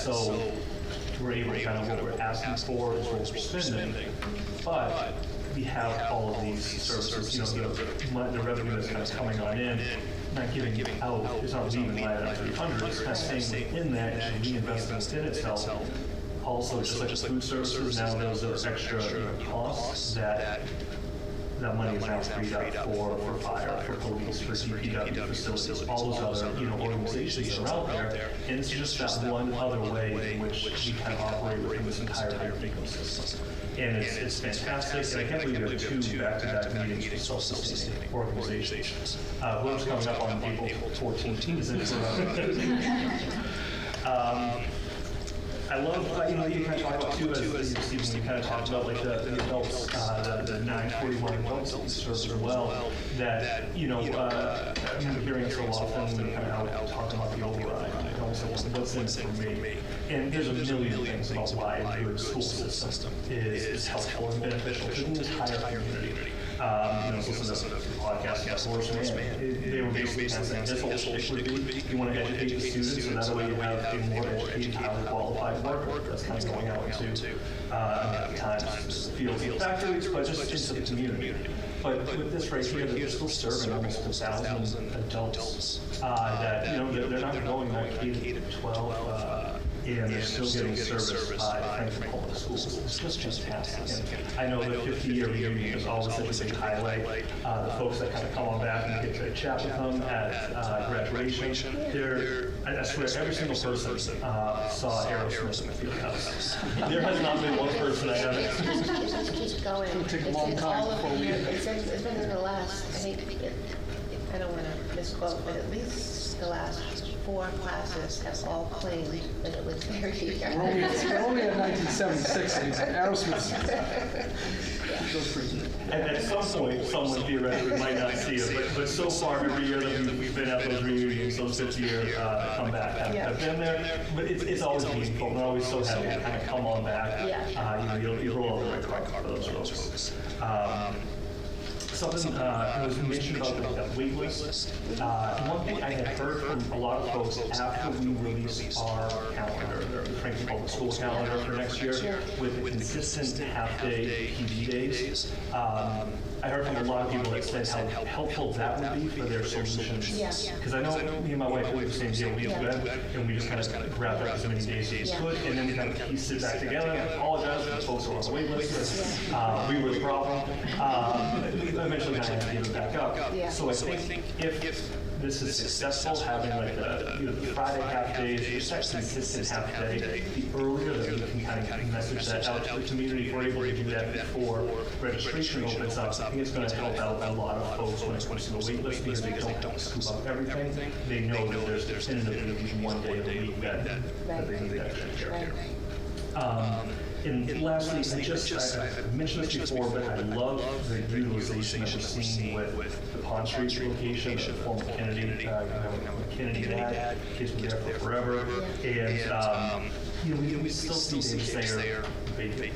So we're able to kind of what we're asking for is what we're spending, but we have all of these services. You know, the revenue that's kind of coming on in, not giving out. It's not leaving line item 300. It's kind of staying within that and reinvesting within itself. Also, just like food services, now those extra costs that money is now freed up for fire, for police, for DPW facilities, all those other organizations that are out there, and it's just that one other way in which we kind of operate within this entire ecosystem. And it's fantastic, and I can't believe we have 2 back-to-back meetings with self-sustaining organizations. Whoever's coming up on April 14th is I love, you kind of talk about too, as Stephen, you kind of talked about like the adults, the 941 adults that you serve as well, that, I remember hearing so often when kind of out talking about the override, and also what's in it for me. And there's a million things about why a good school system is helpful and beneficial to the entire community. Listen to the podcast about Horse Man. They were basically kind of saying this whole stick would be, you want to educate the students, so that way you have a more educated, highly qualified worker that's kind of going out into, at times, fields and factories, but just into the community. But with this right here, they're still serving almost 1,000 adults that, they're not going that K-12, and they're still getting service by Franklin Public Schools. It's just fantastic. And I know the 50-year reunion is always such a big highlight. The folks that kind of come on back and get to chat with them at graduation, I swear, every single person saw Aerosmith in the field house. There has not been one person I haven't. It just keeps going. It'll take a long time before we... It's been in the last, I think, I don't want to misquote, but at least the last 4 classes have all claimed that it was their year. We're only at 1976, and Aerosmith. And at some point, someone theoretically might not see it, but so far, every year that we've been at those reunions, those 50-year come back have been there. But it's always meaningful, and they're always so happy to kind of come on back. You roll over the red carpet for those folks. Something was mentioned about the wait list. One thing I had heard from a lot of folks after we release our calendar, the Franklin Public School calendar for next year, with consistent half-day PD days, I I heard from a lot of people that said how helpful that would be for their solutions. Yeah. Because I know me and my wife, we have the same deal. We went and we just kind of grabbed up as many days as we could, and then we kind of pieced it back together. I apologize for the folks who were on the wait list. We were the problem. We eventually kind of had to give it back up. Yeah. So I think if this is successful, having like the Friday half days, your second consistent half day, the earlier that we can kind of message that out to the community, if we're able to do that before registration opens up, I think it's going to help out a lot of folks when it comes to the wait list, because they don't scoop up everything. They know that there's definitively one day a week that they need that care. And lastly, I mentioned this before, but I love the utilization that we're seeing with the Pond Street location, the former Kennedy, Kennedy dad, kids were there for forever. And, we still see things there vacant.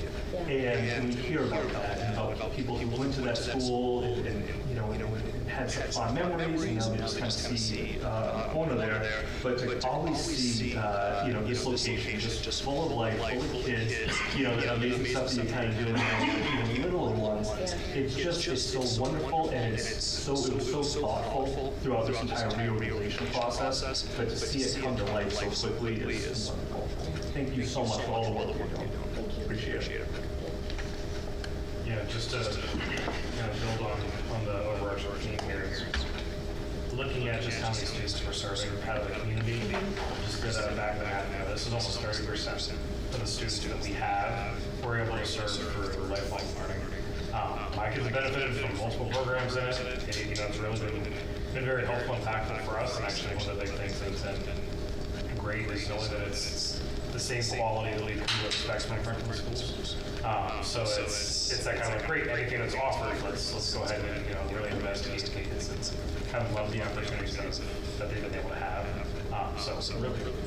And we hear about that, and about people who went to that school and had some fond memories, and now they just kind of see a corner there. But to always see, this location just full of life, full of kids, the amazing stuff that you kind of do, even little ones, it's so wonderful, and it was so thoughtful throughout this entire reorganization process. But to see it come to life so quickly is wonderful. Thank you so much for all the work you're doing. Appreciate it. Yeah, just to kind of build on the overarching theme here, looking at just how many students we're serving out of the community, just did a back math, this is almost 30% of the students that we have we're able to serve for lifelong learning. My kids have benefited from multiple programs in it. It's really been very helpful and impactful for us, and actually one of the big things that's been great is knowing that it's the same quality that we come to expect from our schools. So it's that kind of like, great, anything that's offered, let's go ahead and really investigate kids and kind of love the opportunities that they've been able to have. So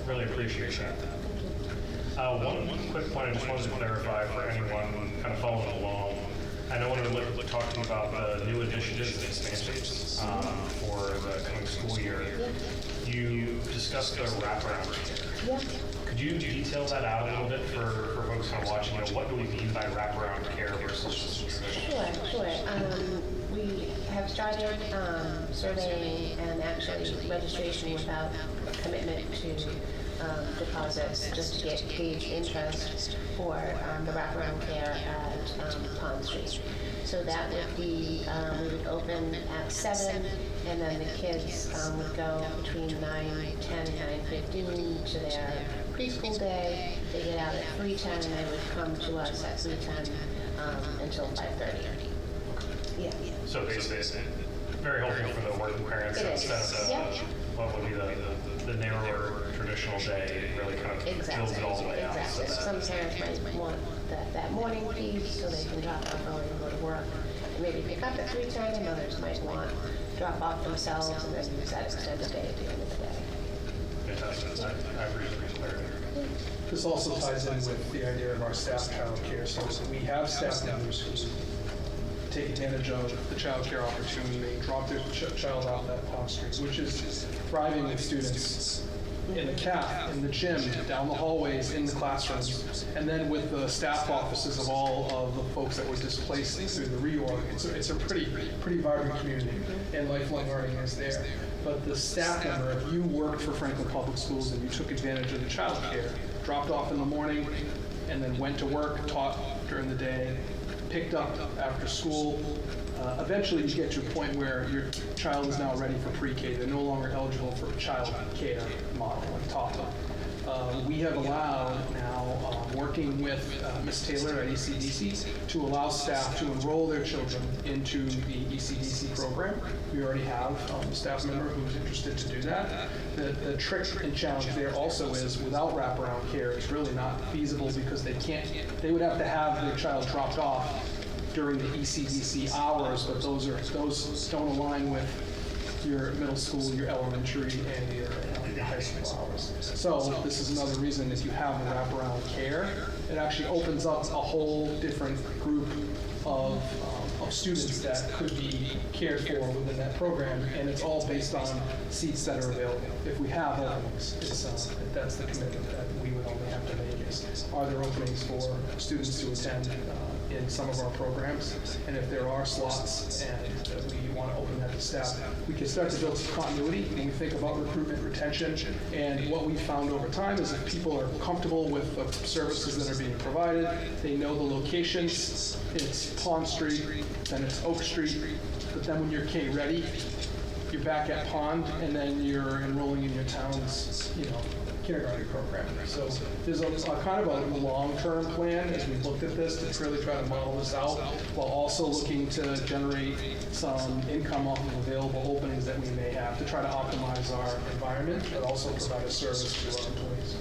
really appreciate that. One quick point I just wanted to clarify for anyone kind of following along. I know when we look talk to you about the new initiatives and expansions for the coming school year, you discussed the wraparound care. Could you detail that out a little bit for folks kind of watching? What do we mean by wraparound care versus just traditional? Sure. We have started surveying and actually registration without commitment to deposits, just to gauge interest for the wraparound care at Pond Street. So that would be, we would open at 7, and then the kids would go between 9:10 and 9:15 to their preschool day. They get out at 3:10, and they would come to us at 3:10 until 5:30. Yeah. So basically, it's very helpful for the working parents instead of what would be the narrower traditional day. It really kind of builds it all the way out. Exactly. Some parents might want that morning piece so they can drop off early and go to work and maybe pick up at 3:10, and others might want drop off themselves and then use that extended day at the end of the day. Fantastic. I appreciate the clarity. This also ties in with the idea of our staff child care. So we have staff members who take advantage of the child care opportunity. They drop their child off at Pond Street, which is thriving with students in the CAF, in the gym, down the hallways, in the classrooms, and then with the staff offices of all of the folks that were displaced through the reorg. It's a pretty vibrant community, and lifelong learning is there. But the staff member, if you worked for Franklin Public Schools and you took advantage of the child care, dropped off in the morning, and then went to work, taught during the day, picked up after school, eventually you get to a point where your child is now ready for pre-K. They're no longer eligible for a child care model like TAPA. We have allowed now, working with Ms. Taylor at ECDC, to allow staff to enroll their children into the ECDC program. We already have a staff member who's interested to do that. The trick and challenge there also is without wraparound care, it's really not feasible because they would have to have their child dropped off during the ECDC hours, but those don't align with your middle school, your elementary, and your high school hours. So this is another reason if you have the wraparound care, it actually opens up a whole different group of students that could be cared for within that program, and it's all based on seats that are available. If we have openings, that's the commitment that we would only have to make is, are there openings for students to attend in some of our programs. And if there are slots and we want to open that to staff, we can start to build some continuity when we think about recruitment, retention. And what we found over time is if people are comfortable with the services that are being provided, they know the locations, it's Pond Street, then it's Oak Street, but then when you're K-ready, you're back at Pond, and then you're enrolling in your town's, kindergarten program. So there's a kind of a long-term plan as we looked at this to really try to model this out, while also looking to generate some income off of available openings that we may have to try to optimize our environment, but also provide a service to our employees.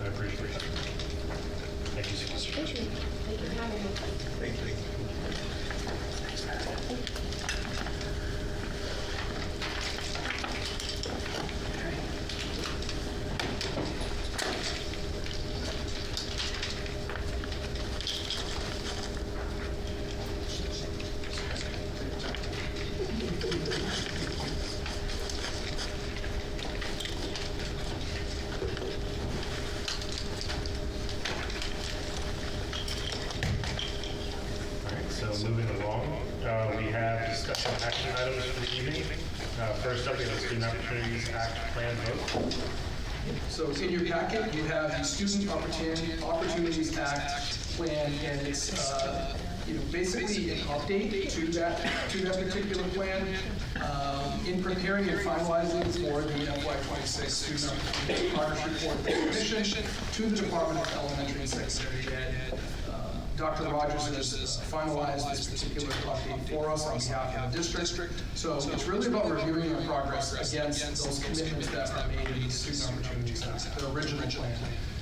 I appreciate it. Thank you so much. Thank you. Thank you for having me. Thank you. Moving along, we have discussion action items for the evening. First up, we have the Student Opportunities Act plan vote. So in your packet, you have the Student Opportunities Act plan, and it's basically an update to that particular plan. In preparing and finalizing for the FY26 Student Opportunity Partnership Board Commission to the Department of Elementary and Secondary Ed, Dr. Rogers has finalized this particular update for us on behalf of the district. So it's really about reviewing our progress against those commitments that are made in the Student Opportunities Act, the original plan,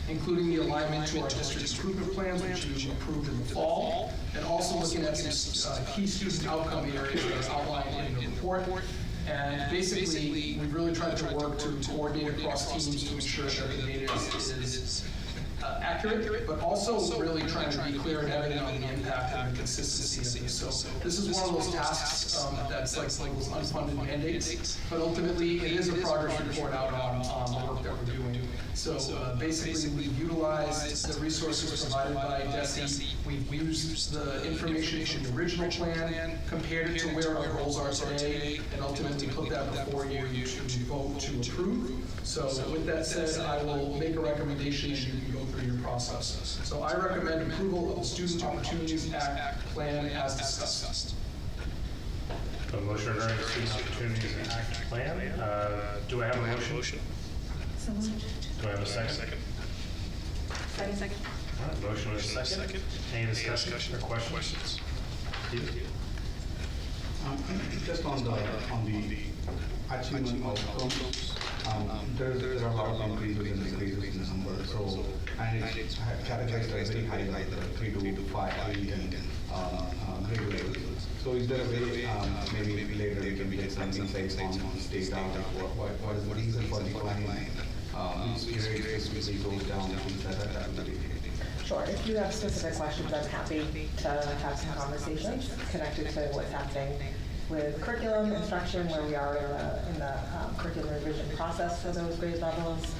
including the alignment to our district improvement plans, which we approved in the fall, and also looking at some key student outcome areas that are outlined in the report. And basically, we've really tried to work to coordinate across teams to ensure that the data is accurate, but also really trying to be clear and evident on the impact and the consistency of this. So this is one of those tasks that's like those unfunded mandates, but ultimately it is a progress report out on the work that we're doing. So basically we've utilized the resources provided by DESE. We've used the information from the original plan, compared it to where our goals are today, and ultimately put that before you to vote to approve. So with that said, I will make a recommendation and you can go through your process. So I recommend approval of the Student Opportunities Act plan as discussed. A motion regarding the Student Opportunities Act plan. Do I have a motion? Do I have a second? Second. All right, motion is second. Any discussion or questions? Steve? Just on the achievement outcomes, there are a lot of increases and decreases in the number. So, and it's categorized as very high, like the 3 to 5, 8, and grade levels. So is there a way, maybe later we can get some insights on state data, like what is the reason for decline? Which grade specifically goes down, that would be. Sure. If you have specific questions, I'm happy to have some conversations connected to what's happening with curriculum instruction, where we are in the curriculum revision process for those grade levels.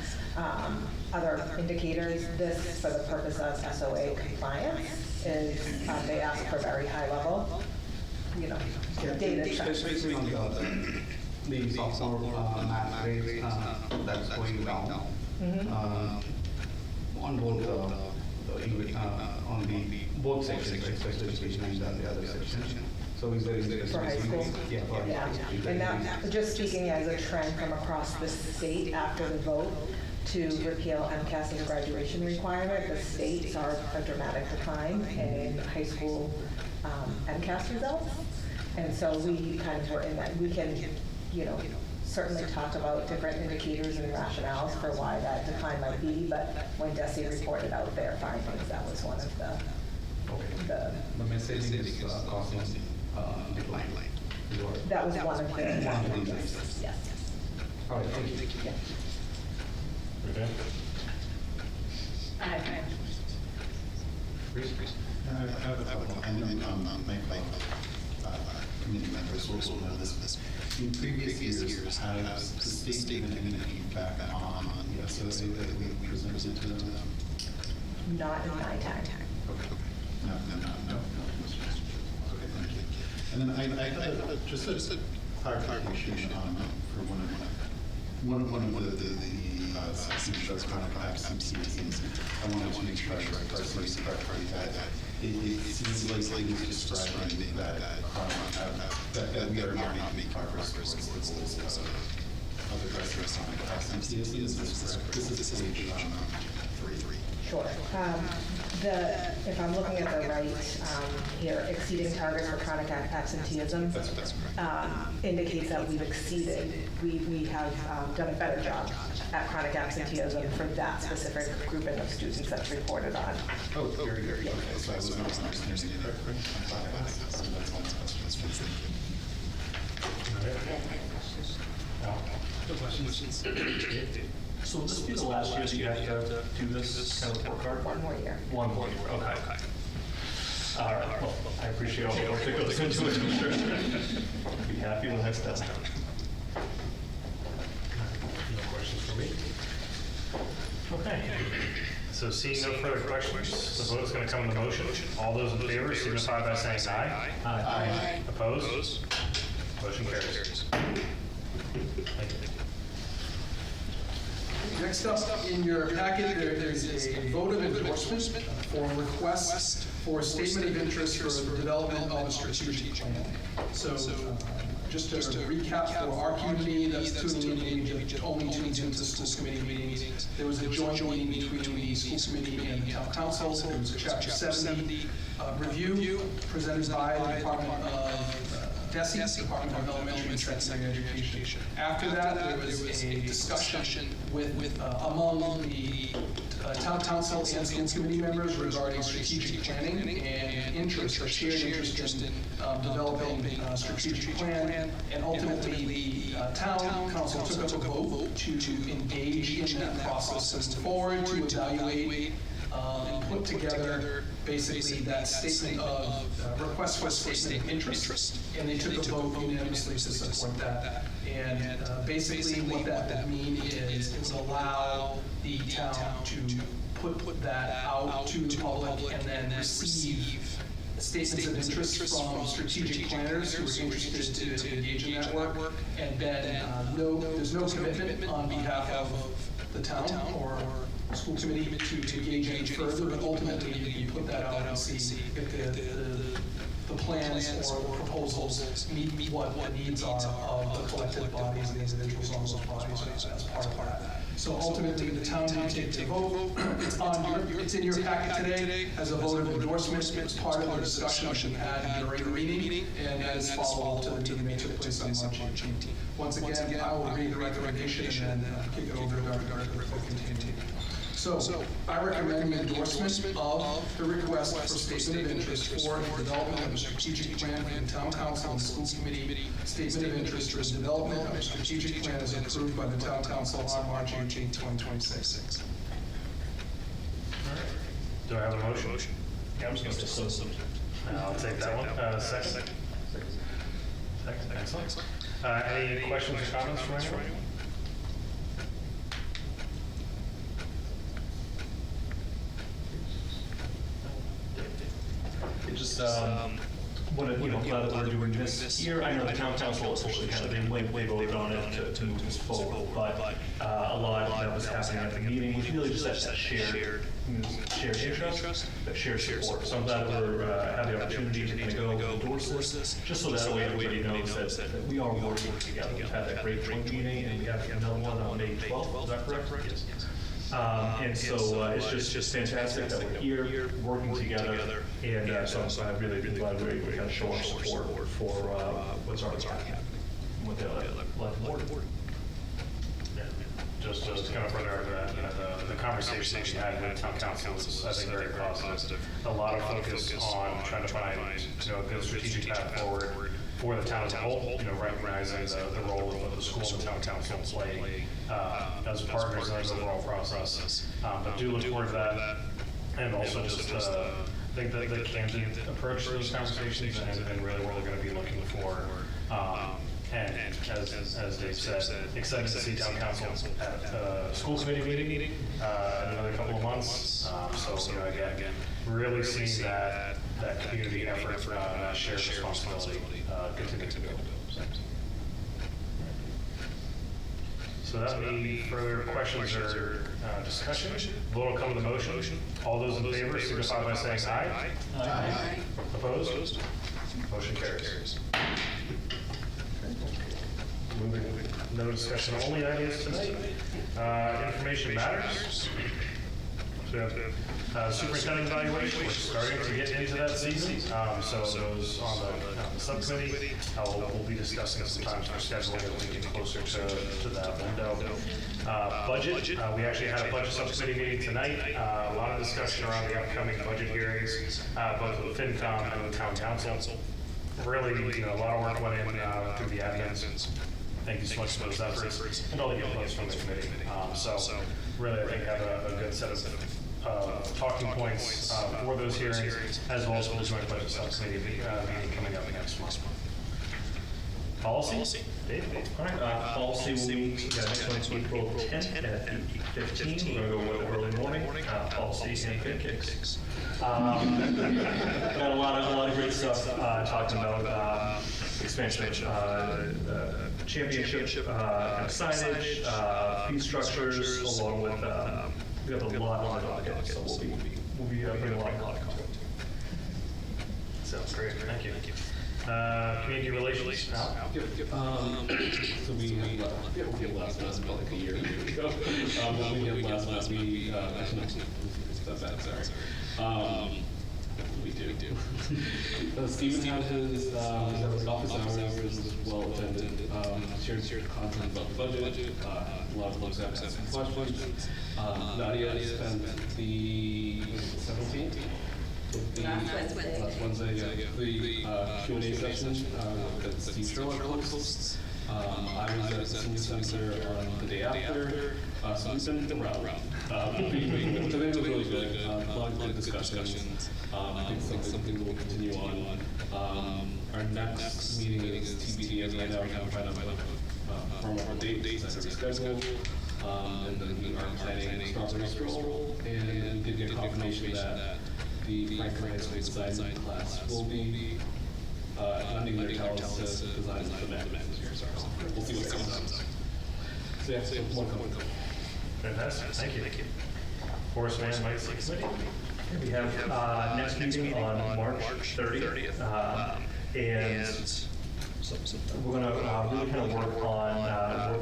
Other indicators, this for the purpose of SOA compliance is they ask for very high level, data checks. Especially on the sophomore math grades that's going down. On both on the both sections, right, special education and the other section. So is there For high school? Yeah. And that, just speaking as a trend from across the state after the vote to repeal MCAS as a graduation requirement, the state saw a dramatic decline in high school MCAS results. And so we kind of were in that. We can, certainly talk about different indicators and rationales for why that decline might be, but when DESE reported out their findings, that was one of the messaging is causing decline. that was one of the reasons. Yes. All right, thank you. Yeah. Okay. I have a couple, and my committee members also know this. In previous years, has the state given any feedback on the SOA that we presented to them? not in my time. Okay. No. Okay, thank you. And then I had just a clarification for one of the CMTs, chronic absenteeism. I wanted to make sure I parsed correctly that it seems like you're describing that we are not making progress towards the goals of addressing chronic absenteeism. This is page 3. Sure. If I'm looking at the right here, exceeding targets for chronic absenteeism That's correct. indicates that we've exceeded. We have done a better job at chronic absenteeism for that specific grouping of students that's reported on. Oh, very good. Okay, so I was not understanding it correctly. That's all my questions. No questions? So will this be the last year that you have to do this kind of report card? One more year. One more year, okay. All right, well, I appreciate all the work that goes into it, I'm sure. Be happy when that's done. No questions for me? Okay. So seeing no further questions, the vote's going to come in the motion. All those in favor signify by saying aye. Aye. Opposed? Motion carries. Thank you. Next up in your packet, there's a vote of endorsement for a request for a statement of interest for the development of a strategic plan. So just to recap for our community that's tuning in, maybe only tunes into school committee meetings, there was a joint meeting between the school committee and the town council. There was a Chapter 70 review presented by the Department of DESE, Department of Elementary and Secondary Education. After that, there was a discussion among the town council and school committee members regarding strategic planning and interest, or shared interest in developing a strategic plan. And ultimately, the town council took up a vote to engage in that process and move forward to evaluate and put together basically that statement of request for a statement of interest, and they took a vote unanimously to support that. And basically what that would mean is it would allow the town to put that out to the public and then receive statements of interest from strategic planners who are interested to engage in that work. And then there's no commitment on behalf of the town or school committee to engage in further, but ultimately you put that out and see if the plans or proposals meet what the needs are of the collective bodies and the individuals on those bodies as part of that. So ultimately, the town can take the vote. It's in your packet today as a vote of endorsement. It's part of the discussion we had during the meeting, and as follow-up to the meeting that took place on March 18th. Once again, I will read the recommendation and then kick it over to Dr. Footlighters. So I recommend the endorsement of the request for statement of interest for the development of a strategic plan for the town council and school committee. Statement of interest for the development of a strategic plan is approved by the town council on March 18, 2026. Do I have a motion? Yeah, I'm just going to say so. I'll take that one. Second. Excellent. Any questions or comments from anyone? It just, glad that we're doing this here. I know the town council officially kind of, they voted on it to move this forward, but a lot that was happening at the meeting was really just that shared interest, that shared support. So I'm glad we're have the opportunity to kind of go endorse this, just so that way everybody knows that we are working together. We've had that great joint meeting, and we have another one on May 12th. Is that correct? Yes. And so it's just fantastic that we're here working together, and so I'm really glad we're able to kind of show our support for what's already happening with the elected board. Just kind of further that, the conversation we had with town council was, I think, very positive. A lot of focus on trying to find, a good strategic path forward for the town as a whole, recognizing the role of the school and town council play as partners in the overall process. But do look forward to that, and also just think that the candid approach to those conversations and really what we're going to be looking for, and as Dave said, excited to see town council at school committee meeting in another couple of months. So, you know, again, really seeing that community effort, that shared responsibility continue to go. So that would be further questions or discussion. Vote will come to the motion. All those in favor signify by saying aye. Aye. Opposed? Motion carries. Moving, no discussion only items tonight. Information matters. So we have superintendent evaluation. We're starting to get into that season. So those on the subcommittee, we'll be discussing sometimes for scheduling as we get closer to that window. Budget, we actually had a budget subcommittee meeting tonight. A lot of discussion around the upcoming budget hearings, both with FinCom and with Town Council. Really, you know, a lot of work went in through the admins. Thank you so much for those efforts and all the inputs from the committee. So really, I think have a good set of talking points for those hearings, as well as for the joint budget subcommittee meeting coming up next month. Policy? Dave? All right, policy will meet next month, April 10th at 8:15. We're going to go with early morning, policy and pancakes. Got a lot of great stuff talking about expansion of championship signage, fee structures, along with we have a lot on the docket, so we'll be bringing a lot of content. Sounds great. Thank you. Community relations. So we had last month, about like a year ago. What we had last month, we actually that's bad. Sorry. We do. Stephen had his office hours was well attended. Shared content about the budget. A lot of folks have asked questions. Nadia spent the 17th. Last Wednesday, the Q&A session that Steve Sherlock hosts. I was at the senior center on the day after, so we've been around. Which I think was really good. A lot of good discussions. I think something we'll continue on. Our next meeting is TBD, as I know, we can find out formal dates that are rescheduled. And then we are planning Strawberry Stroll, and we did get confirmation that the Franklin High School design class will be lending their talents to design the map this year. So we'll see what comes out. So yeah, so more coming. Fantastic. Thank you. Forest Man Lights Committee. We have next meeting on March 30th, and we're going to really kind of work on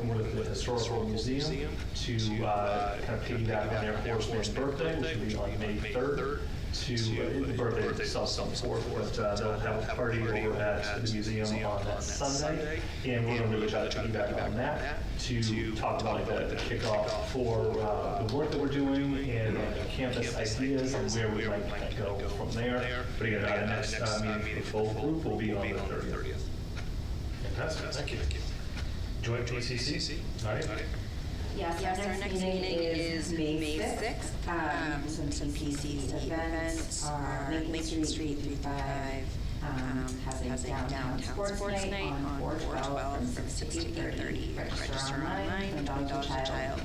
working with the Historical Museum to kind of piggyback on their Forest Man's birthday, which will be on May 3rd. To the birthday itself on the 4th, but they'll have a party over at the museum on that Sunday, and we're going to really try to piggyback on that to talk about like the kickoff for the work that we're doing and campus ideas and where we might go from there. But again, the next meeting for the full group will be on the 30th. Fantastic. Thank you. Joint PCC. Nadia? Yes, our next meeting is May 6th. Some PCC events are Lincoln Street 35 has a downtown sports night on 4/12 from 6 to 8:30. Register online, $20 a child,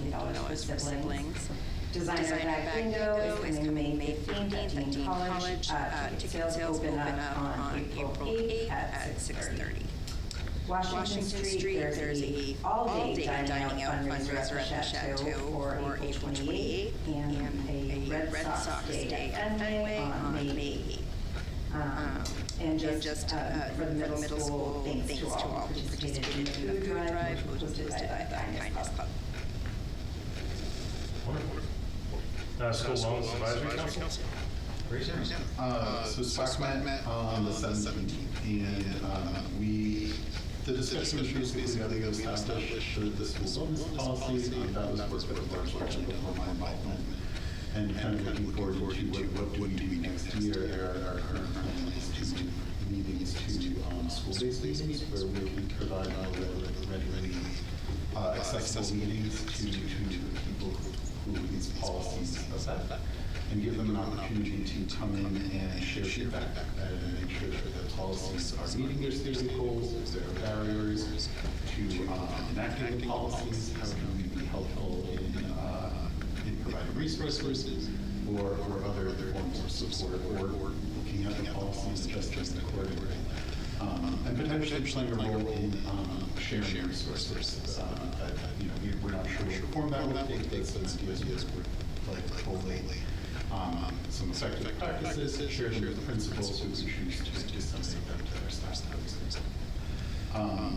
$15 for siblings. Designer Bag Bingo is coming May 15th at Dean College. Ticket sales open up on April 8th at 6:30. Washington Street, there's a all-day dining out fundraiser at the Chateau for April 28th and a Red Sox Day at Fenway on May 8th. And just for the middle school, thanks to all who participated in the food drive, which was hosted by the Kindness Club. Wonderful. School Wellness Advisory Council. So SPAC met on the 17th, and the discussion was basically to establish the school wellness policy. That was work that was largely before my involvement, and kind of looking forward to what do we do next year. Our current plan is to meetings to school-based meetings where we can provide readily accessible meetings to people who these policies affect. and give them an opportunity to come in and share feedback and make sure that the policies are meeting their stated goals, if there are barriers to enacting the policies, how can we be helpful in providing resources or other forms of support, or looking at the policies, adjusting them accordingly. And potentially playing a role in sharing resources. We're not sure what form that would take, but some ideas would like collate some effective practices, share them with principals who choose to disseminate them to their staff.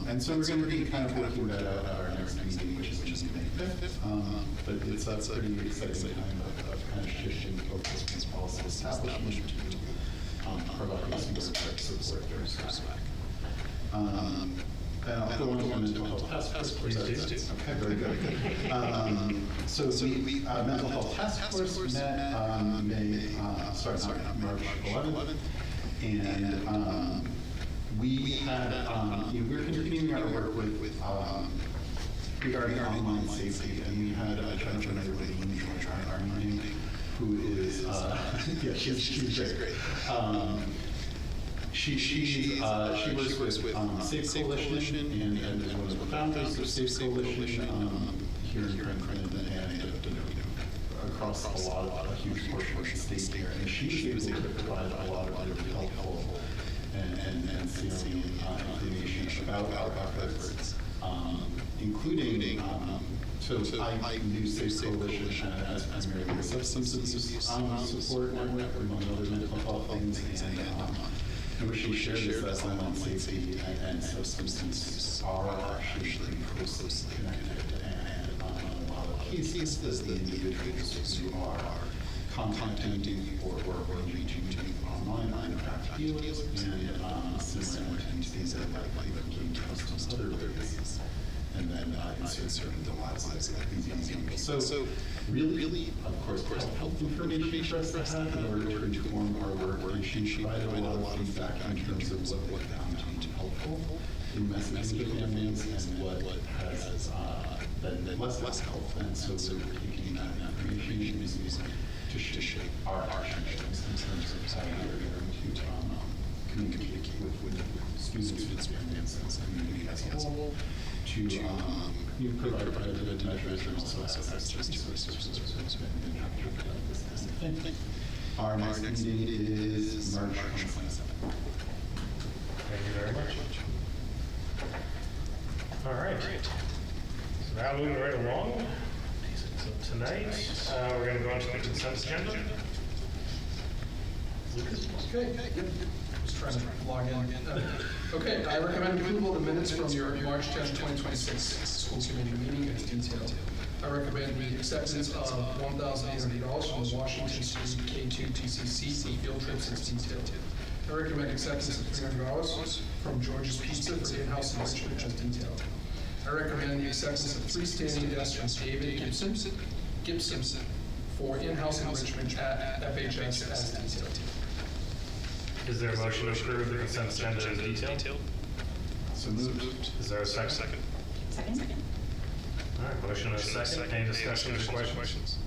And so we're going to be kind of working that out at our next meeting, which is May 5th. But it's a pretty exciting time of kind of shifting focus from policy establishment to providing some direct support there. And I'll go on to the mental health task force. Please do. Okay, very good. So the mental health task force met March 11th, and we had we're continuing our work with regarding online safety, and we had a gentleman who joined our meeting, who is she's great. She works with Safe Coalition and is one of the founders of Safe Coalition here in Franklin and across a huge portion of the state here. And she was able to provide a lot of really helpful and salient information about our efforts, including so I use Safe Coalition as primarily a substance abuse support network, among other mental health things, and what she shared is that online safety and substance use are actually pretty closely connected, and in a lot of cases, the individuals who are contacting or reaching to online are in fact dealers, and similar to these that might be trust in other ways, and then insert the lives of these young people. So really, of course, helpful information for us to have in order to inform our work, and she provided a lot of feedback in terms of what they found to be helpful in messaging to families and what has been less helpful. And so we're taking that information and using it to shape our actions in terms of how we're going to communicate with students, families, and community as a whole, to provide preventative measures and also access to resources. Our next meeting is March 27th. Thank you very much. All right. So now moving right along. So tonight, we're going to go into the consent agenda. Lucas? Okay. Yep. Just trying to log in. Okay, I recommend approval of the minutes from your March 10, 2026 school committee meeting as detailed. I recommend the acceptance of $1,800 from the Washington State K2 TCC for field trips as detailed. I recommend acceptance of $300 from George's Pizza for in-house enrichment as detailed. I recommend the acceptance of freestanding desks from David Gibson for in-house enrichment at FHS as detailed. Is there a motion to approve the consent agenda as detailed? So moved. Is there a second? Second. All right, motion and a second. Any discussion or questions?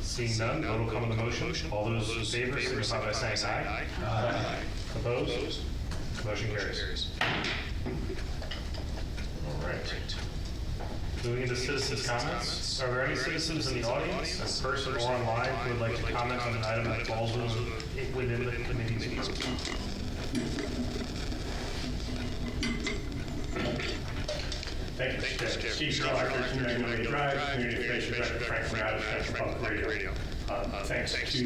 Seeing none, vote will come on the motion. All those in favor signify by saying aye. Aye. Opposed? Motion carries. All right. Moving into citizens' comments. Are there any citizens in the audience, in person or online, who would like to comment on an item that falls within the committee's purview? Thank you, Mr. Chair. Steve Sherlock, Community Drive, Community Information Director, Franklin Out of Central Public Radio. Thanks to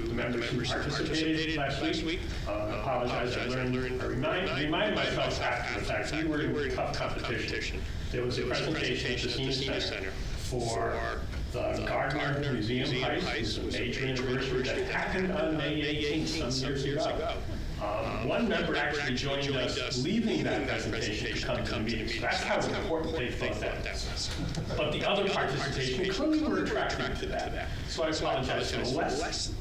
the members who participated last week. Apologize, I reminded myself after the fact, we were in tough competition. There was a presentation at the Senior Center for the Gardner Museum Heist, which was a major anniversary that happened on May 18th, some years ago. One member actually joined us leaving that presentation to come to the meeting. So that's how important they thought that was. But the other participation clearly were attracted to that. So I apologize for the less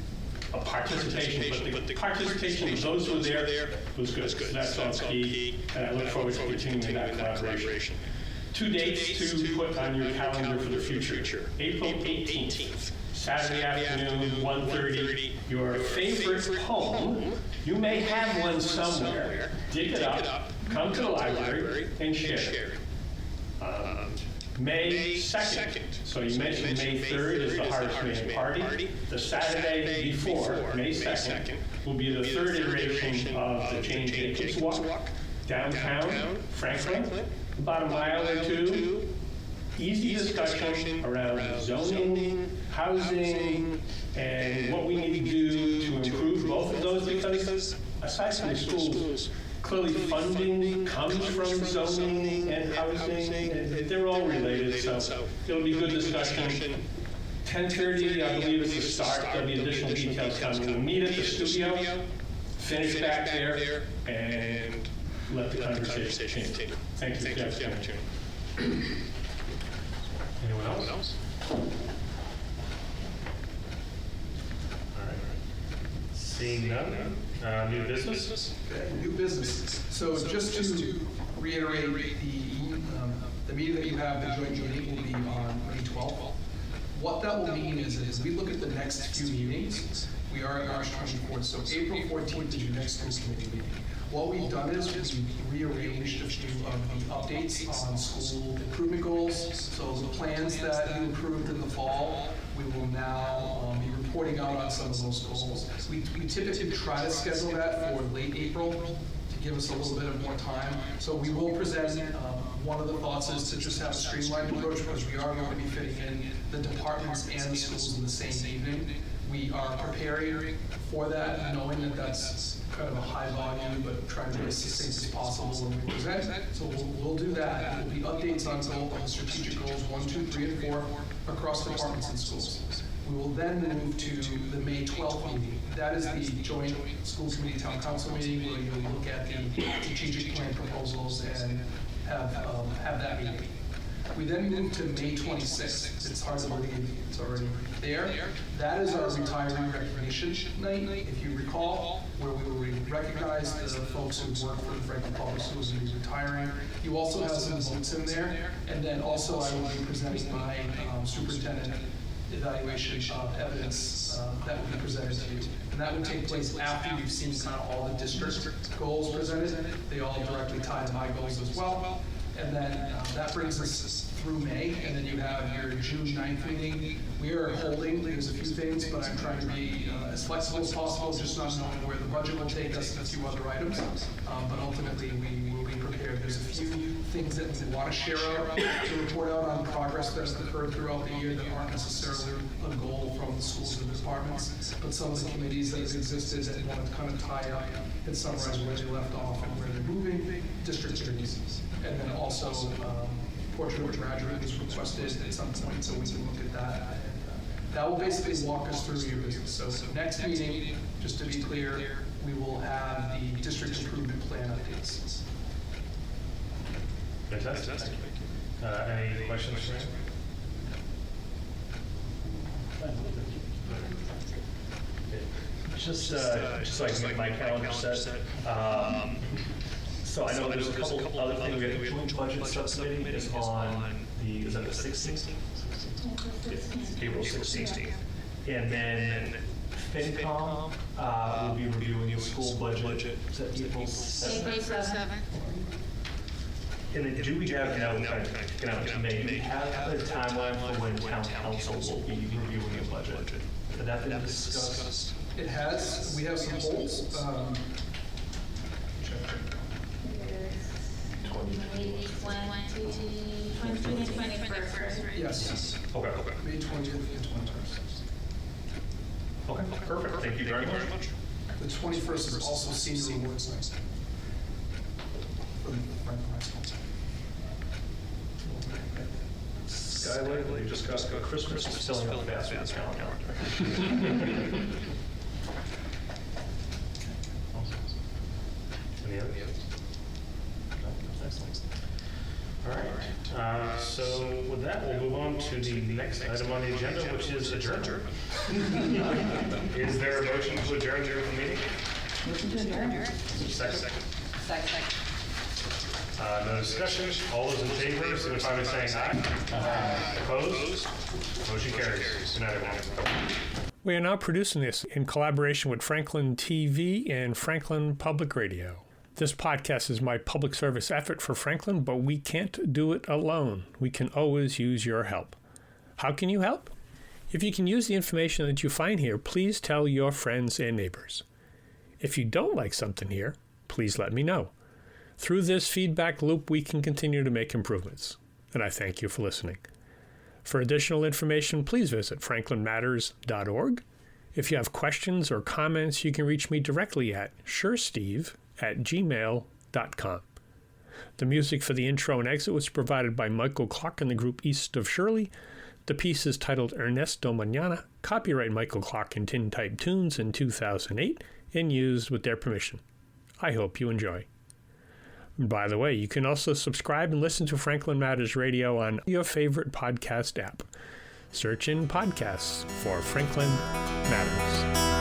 participation, but the participation of those who were there was good. So that's all key, and I look forward to continuing that collaboration. Two dates to put on your calendar for the future. April 18th, Saturday afternoon, 1:30. Your favorite poem, you may have one somewhere. Dig it up, come to the library, and share it. May 2nd, so you mentioned May 3rd is the Harvest Man Party. The Saturday before, May 2nd, will be the third iteration of the Jane Jacobs Walk, downtown Franklin, about a mile or two. Easy discussion around zoning, housing, and what we need to do to improve both of those, because aside from the schools, clearly funding comes from zoning and housing, and they're all related, so it'll be good discussion. 10:30, I believe, is the start. There'll be additional details coming. We'll meet at the studio, finish back there, and let the conversation continue. Thank you for the opportunity. Anyone else? All right. Seeing none, new business? Okay, new business. So just to reiterate, the meeting that you have, the joint meeting, will be on May 12th. What that will mean is we look at the next few meetings. We are at March 24th, so April 14th is your next school committee meeting. What we've done is we've rearranged a few of the updates on school improvement goals. So the plans that you approved in the fall, we will now be reporting out on some of those goals. We typically try to schedule that for late April to give us a little bit of more time. So we will present, one of the thoughts is to just have a streamlined approach, because we are going to be fitting in the departments and the schools in the same evening. We are preparing for that, knowing that that's kind of a high volume, but trying to be as succinct as possible when we present. So we'll do that. There will be updates on the strategic goals 1, 2, 3, and 4 across departments and schools. We will then move to the May 12th meeting. That is the joint school committee town council meeting, where you'll look at the strategic plan proposals and have that meeting. We then move to May 26th. It's hard to believe it's already there. That is our retiree recognition night, if you recall, where we will recognize the folks who work for the Franklin Public Schools and be retiring. You also have some votes in there, and then also I will be presenting my superintendent evaluation of evidence that will be presented to you. And that would take place after you've seen kind of all the district goals presented. They all directly tie to my goals as well. And then that brings us through May, and then you have your June 9th meeting. We are holding, there's a few things, but I'm trying to be as flexible as possible, just not knowing where the budget will take us and a few other items. But ultimately, we will be prepared. There's a few things that we want to share out, to report out on progress that's occurred throughout the year that aren't necessarily a goal from the schools and departments, but some of the committees that have existed that want to kind of tie up and summarize where they left off and where they're moving, district committees. And then also, portrait of a graduate was requested at some point, so we can look at that. That will basically walk us through your business. So next meeting, just to be clear, we will have the district improvement plan updates. Fantastic. Any questions for me? Just so I can get my calendar set. So I know there's a couple other things. We have the joint budget subcommittee is on is that the 16th? April 16th. And then FinCom will be reviewing the school budget. Is that April 7th? April 7th. And then do we have, now kind of picking out to May, do we have a timeline for when town council will be reviewing the budget? Has that been discussed? It has. We have some holds. May 21st. Yes. Okay. May 20th and 21st. Okay, perfect. Thank you very much. The 21st is also senior awards night. For the Franklin High School. Skyway, we just got Christmas filling up fast with this calendar. Any other? No? Excellent. All right. So with that, we'll move on to the next item on the agenda, which is adjournment. Is there a motion to adjourn during the meeting? Motion to adjourn. Second. Second. No discussion. All those in favor, signify by saying aye. Opposed? Motion carries. Good night, everyone. We are now producing this in collaboration with Franklin TV and Franklin Public Radio. This podcast is my public service effort for Franklin, but we can't do it alone. We can always use your help. How can you help? If you can use the information that you find here, please tell your friends and neighbors. If you don't like something here, please let me know. Through this feedback loop, we can continue to make improvements. And I thank you for listening. For additional information, please visit franklinmatters.org. If you have questions or comments, you can reach me directly at suresteve@gmail.com. The music for the intro and exit was provided by Michael Clark and the group East of Shirley. The piece is titled Ernesto Mañana, copyright Michael Clark and Tintype Tunes in 2008, and used with their permission. I hope you enjoy. By the way, you can also subscribe and listen to Franklin Matters Radio on your favorite podcast app. Search in podcasts for Franklin Matters.